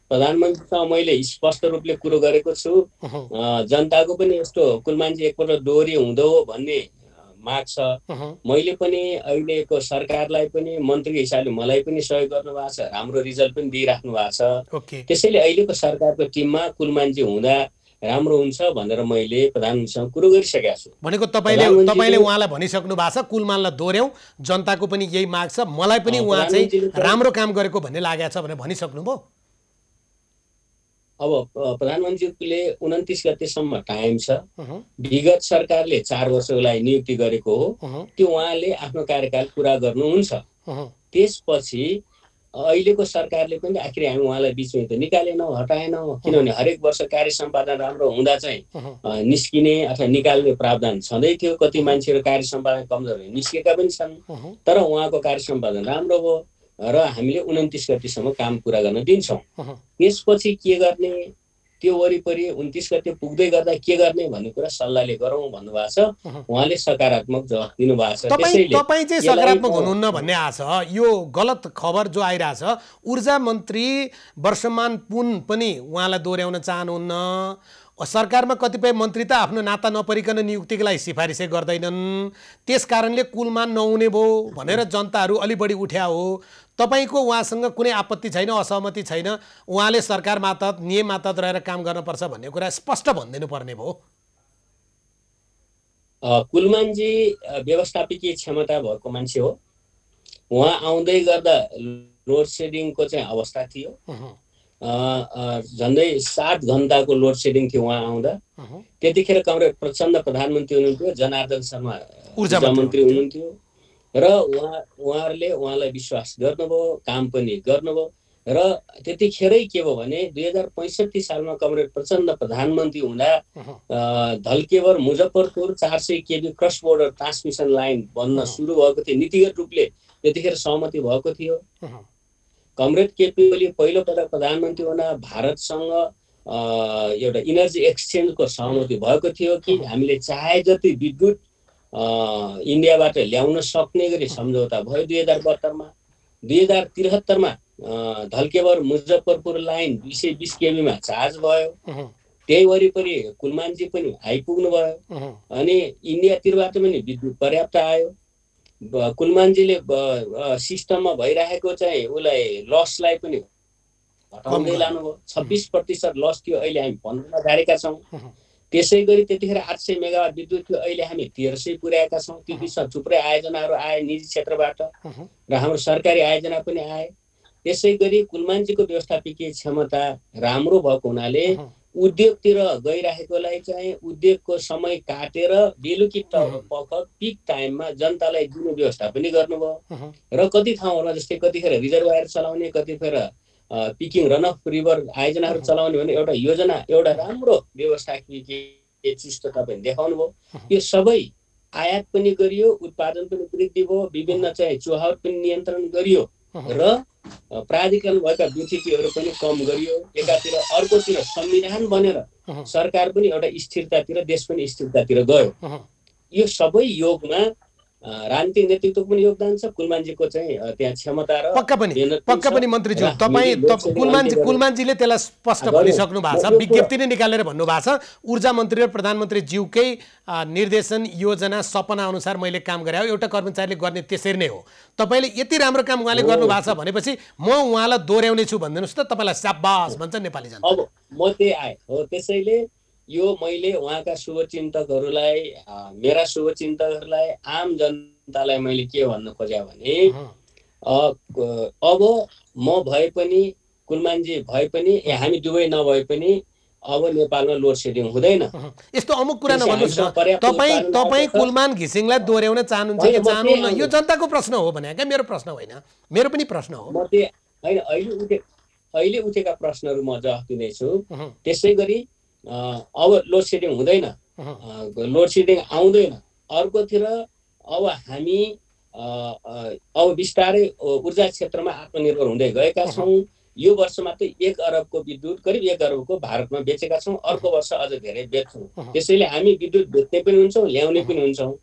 प्रधानमन्त्रीसँग मैले स्पष्ट रूपले कुरो गरेको छु। जनताको पनि यस्तो कुलमानजी एकपल्ट दोहोरी हुँदो हो भन्ने माग छ। मैले पनि अहिलेको सरकारलाई पनि मन्त्रीको हिसाबले मलाई पनि सहयोग गर्नुभएको छ, राम्रो रिजल्ट पनि दिइराख्नु भएको छ। त्यसैले अहिलेको सरकारको टिममा कुलमानजी हुँदा राम्रो हुन्छ भनेर मैले प्रधानमन्त्रीसँग कुरो गरिसकेको छु। भनेको तपाईँले उहाँलाई भनिसक्नु भएको छ कुलमानलाई दोहोर्याउँ, जनताको पनि यही माग छ, मलाई पनि उहाँ चाहिँ राम्रो काम गरेको भन्ने लागेको छ भनेर भनिसक्नुभयो। अब प्रधानमन्त्रीले 29 गतेसम्म टाइम छ। विगत सरकारले 4 वर्षको लागि नियुक्ति गरेको हो, त्यो उहाँले आफ्नो कार्यकाल पुरा गर्नुहुन्छ। त्यसपछि अहिलेको सरकारले पनि आखिर हामी उहाँलाई बिचमा त निकालेनौँ, हटाएनौँ, किनभने हरेक वर्ष कार्य सम्पादन राम्रो हुँदा चाहिँ निस्किने अथवा निकाल्ने प्रावधान छँदै थियो। कति मान्छेहरू कार्य सम्पादन कमजोर भए निस्केका पनि छन्, तर उहाँको कार्य सम्पादन राम्रो भयो र हामीले 29 गतेसम्म काम पुरा गर्न दिन्छौँ। त्यसपछि के गर्ने, त्यो वरिपरि 29 गते पुग्दै गर्दा के गर्ने भन्ने कुरा सल्लाहले गरौँ भन्नुभएको छ। उहाँले सकारात्मक जवाफ दिनुभएको छ। तपाईँ चाहिँ सकारात्मक हुनुहुन्न भन्ने आछ। यो गलत खबर जो आइरहेछ, ऊर्जा मन्त्री वर्षमान पुन पनि उहाँलाई दोहोर्याउन चाहनुहुन्न। सरकारमा कतिपय मन्त्री त आफ्नो नाता नपरिकन नियुक्तिको लागि सिफारिसै गर्दैनन्। त्यस कारणले कुलमान नहुने भयो भनेर जनताहरू अलि बढी उठ्या हो। तपाईँको उहाँसँग कुनै आपत्ति छैन, असहमति छैन, उहाँले सरकार मातहत नियम मातहत रहेर काम गर्नुपर्छ भन्ने कुरा स्पष्ट भनिदिनु पर्ने भयो। कुलमानजी व्यवस्थापकीय क्षमता भएको मान्छे हो। उहाँ आउँदै गर्दा लोड सेडिङको चाहिँ अवस्था थियो। झन्डै 7 घण्टाको लोड सेडिङ थियो उहाँ आउँदा। त्यतिखेर कमरेड प्रचण्ड प्रधानमन्त्री हुनुहुन्थ्यो, जनार्दन शर्मा ऊर्जा मन्त्री हुनुहुन्थ्यो र उहाँहरूले उहाँलाई विश्वास गर्नुभयो, काम पनि गर्नुभयो। र त्यतिखेरै के भयो भने 2065 सालमा कमरेड प्रचण्ड प्रधानमन्त्री हुँदा Dhalkebar Muzaffarpur 400 kV cross border transmission line बन्न सुरु भएको थियो। नीतिगत रूपले त्यतिखेर सहमति भएको थियो। कमरेड केपी ओली पहिलो पटक प्रधानमन्त्री हुँदा भारतसँग एउटा इनर्जी एक्सचेन्जको सहमति भएको थियो कि हामीले चाहे जति विद्युत इन्डियाबाट ल्याउन सक्ने गरी सम्झौता भयो 2072 मा। 2073 मा धल्केवर मुजफ्फरपुर लाइन 220 केबीमा चार्ज भयो। त्यही वरिपरि कुलमानजी पनि आइपुग्नु भयो अनि इन्डियातिरबाट पनि विद्युत पर्याप्त आयो। कुलमानजीले सिस्टममा भइरहेको चाहिँ उसलाई लसलाई पनि हटाउँदै लानुभयो। 26% लस थियो, अहिले हामी 15 मा झारेका छौँ। त्यसै गरी त्यतिखेर 800 मेगावाट विद्युत थियो, अहिले हामी 1300 पुर्याएका छौँ। त्यो बिचमा थुप्रै आयोजनाहरू आए निजी क्षेत्रबाट र हाम्रो सरकारी आयोजना पनि आए। त्यसै गरी कुलमानजीको व्यवस्थापकीय क्षमता राम्रो भएको हुनाले उद्योगतिर गइरहेकोलाई चाहिँ उद्योगको समय काटेर बेलुकी पख पिक टाइममा जनतालाई दिने व्यवस्था पनि गर्नुभयो। र कति ठाउँहरूमा जस्तै कतिखेर रिजर्भायर चलाउने, कतिखेर पिकिङ रन अफ रिभर आयोजनाहरू चलाउने भने एउटा योजना, एउटा राम्रो व्यवस्थापकीय चुस्त तपाईँ देखाउनु भयो। यो सबै आयात पनि गरियो, उत्पादन पनि वृद्धि भयो, विभिन्न चाहिँ चुहावट पनि नियन्त्रण गरियो र प्राधिकरण भएका विकृतिहरू पनि कम गरियो। एकातिर, अर्कोतिर संविधान बनेर सरकार पनि एउटा स्थिरतातिर, देश पनि स्थिरतातिर गयो। यो सबै योगमा राजनीतिक नेतृत्वको पनि योगदान छ, कुलमानजीको चाहिँ त्यहाँ क्षमता र पक्का पनि मन्त्रीज्यू तपाईँ कुलमानजीले त्यसलाई स्पष्ट भनिसक्नु भएको छ, विज्ञप्ति नै निकालेर भन्नुभएको छ ऊर्जा मन्त्री र प्रधानमन्त्री ज्यूकै निर्देशन योजना सपना अनुसार मैले काम गरे हो, एउटा कर्मचारीले गर्ने त्यसरी नै हो। तपाईँले यति राम्रो काम उहाँले गर्नुभएको छ भनेपछि म उहाँलाई दोहोऱ्याउने छु भनिदिनुहोस् त, तपाईँलाई स्याबास भन्छ नेपाली जनता। अब म त्यही आएँ हो, त्यसैले यो मैले उहाँका शुभचिन्तकहरूलाई, मेरा शुभचिन्तकहरूलाई, आम जनतालाई मैले के भन्न खोजेँ भने अब म भए पनि, कुलमानजी भए पनि, हामी दुवै नभए पनि अब नेपालमा लोड सेडिङ हुँदैन। यस्तो अमुक कुरा नभन्नुहोस् न। तपाईँ कुलमान घिसिङलाई दोहोऱ्याउन चाहनुहुन्छ कि चाहनुहुन्न, यो जनताको प्रश्न हो भने क्या, मेरो प्रश्न होइन, मेरो पनि प्रश्न हो। म त्यही अहिले उठेका प्रश्नहरू म जवाफ दिनेछु। त्यसै गरी अब लोड सेडिङ हुँदैन, लोड सेडिङ आउँदैन। अर्कोतिर अब हामी अब बिस्तारै ऊर्जा क्षेत्रमा आत्मनिर्भर हुँदै गएका छौँ। यो वर्ष मात्रै 1 अरबको विद्युत, करिब 1 अरबको भारतमा बेचेका छौँ। अर्को वर्ष अझ धेरै बेच्छौँ। त्यसैले हामी विद्युत बेच्ने पनि हुन्छौँ, ल्याउने पनि हुन्छौँ।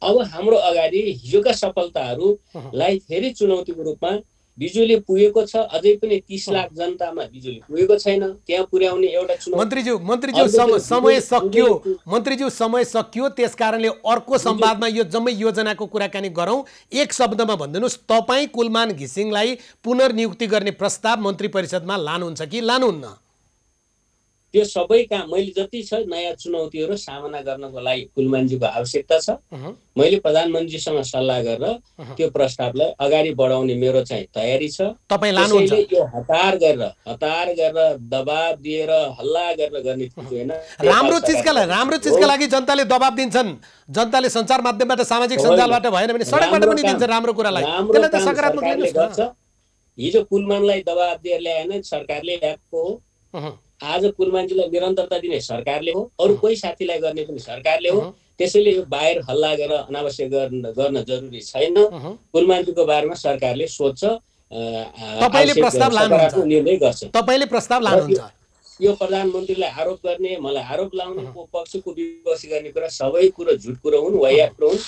अब हाम्रो अगाडि हिजोका सफलताहरूलाई फेरि चुनौतीको रूपमा बिजुली पुगेको छ, अझै पनि 30 लाख जनतामा बिजुली पुगेको छैन, त्यहाँ पुर्याउने एउटा चुनौती। मन्त्रीज्यू समय सकियो, मन्त्रीज्यू समय सकियो। त्यसकारणले अर्को संवादमा यो जम्मै योजनाको कुराकानी गरौँ। एक शब्दमा भनिदिनुहोस्, तपाईँ कुलमान घिसिङलाई पुनर्नियुक्ति गर्ने प्रस्ताव मन्त्री परिषदमा लानुहुन्छ कि लानुहुन्न? त्यो सबै काम मैले जति छ नयाँ चुनौतीहरू सामना गर्नको लागि कुलमानजीको आवश्यकता छ। मैले प्रधानमन्त्रीसँग सल्लाह गरेर त्यो प्रस्तावलाई अगाडि बढाउने मेरो चाहिँ तयारी छ। तपाईँ लानुहुन्छ? यो हतार गरेर दबाब दिएर हल्ला गरेर गर्ने चिज होइन। राम्रो चिजका लागि जनताले दबाब दिन्छन्। जनताले सञ्चार माध्यमबाट, सामाजिक सञ्जालबाट भएन भने सडकबाट पनि दिन्छन् राम्रो कुरालाई। त्यसलाई त सकारात्मक लिनुहोस् न। हिजो कुलमानलाई दबाब दिएर ल्याएन, सरकारले ल्याएको हो। आज कुलमानजीलाई निरन्तरता दिने सरकारले हो, अरू कोही साथीलाई गर्ने पनि सरकारले हो। त्यसैले यो बाहिर हल्ला गरेर अनावश्यक गर्न जरुरी छैन। कुलमानजीको बारेमा सरकारले सोच्छ, तपाईले प्रस्ताव लानुहुन्छ, निर्णय गर्छ। तपाईले प्रस्ताव लानुहुन्छ। यो प्रधानमन्त्रीलाई आरोप गर्ने, मलाई आरोप लाउने, पक्षको विपक्षी गर्ने कुरा सबै कुरो झुट कुरो हुन्, वाहियात कुरो हुन्।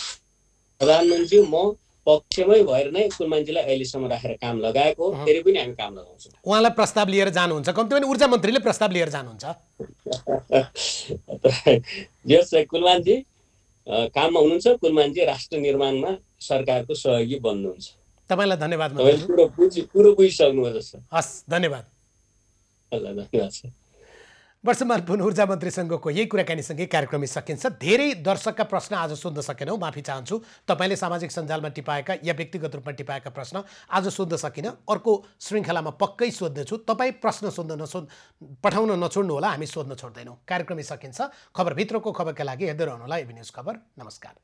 प्रधानमन्त्री म पक्षमै भएर नै कुलमानजीलाई अहिलेसम्म राखेर काम लगाएको हो, फेरि पनि हामी काम लगाउँछौँ। उहाँलाई प्रस्ताव लिएर जानुहुन्छ, कम्ती पनि ऊर्जा मन्त्रीले प्रस्ताव लिएर जानुहुन्छ? यस, कुलमानजी काममा हुनुहुन्छ। कुलमानजी राष्ट्र निर्माणमा सरकारको सहयोगी बन्नुहुन्छ। तपाईँलाई धन्यवाद। कुरो बुझिसक्नुभयो जस्तो। हस्, धन्यवाद। धन्यवाद सर। वर्षमान पुन ऊर्जा मन्त्रीसँगको यही कुराकानीसँगै कार्यक्रम सकिन्छ। धेरै दर्शकका प्रश्न आज सोध्न सकेनौँ, माफी चाहन्छु। तपाईँले सामाजिक सञ्जालमा टिपाएका या व्यक्तिगत रूपमा टिपाएका प्रश्न आज सोध्न सकिनँ। अर्को श्रृङ्खलामा पक्कै सोध्नेछु। तपाईँ प्रश्न पठाउन नछोड्नु होला, हामी सोध्न छोड्दैनौँ। कार्यक्रम सकिन्छ। खबरभित्रको खबरका लागि हेर्दै रहनुहोला एबी न्युज खबर। नमस्कार।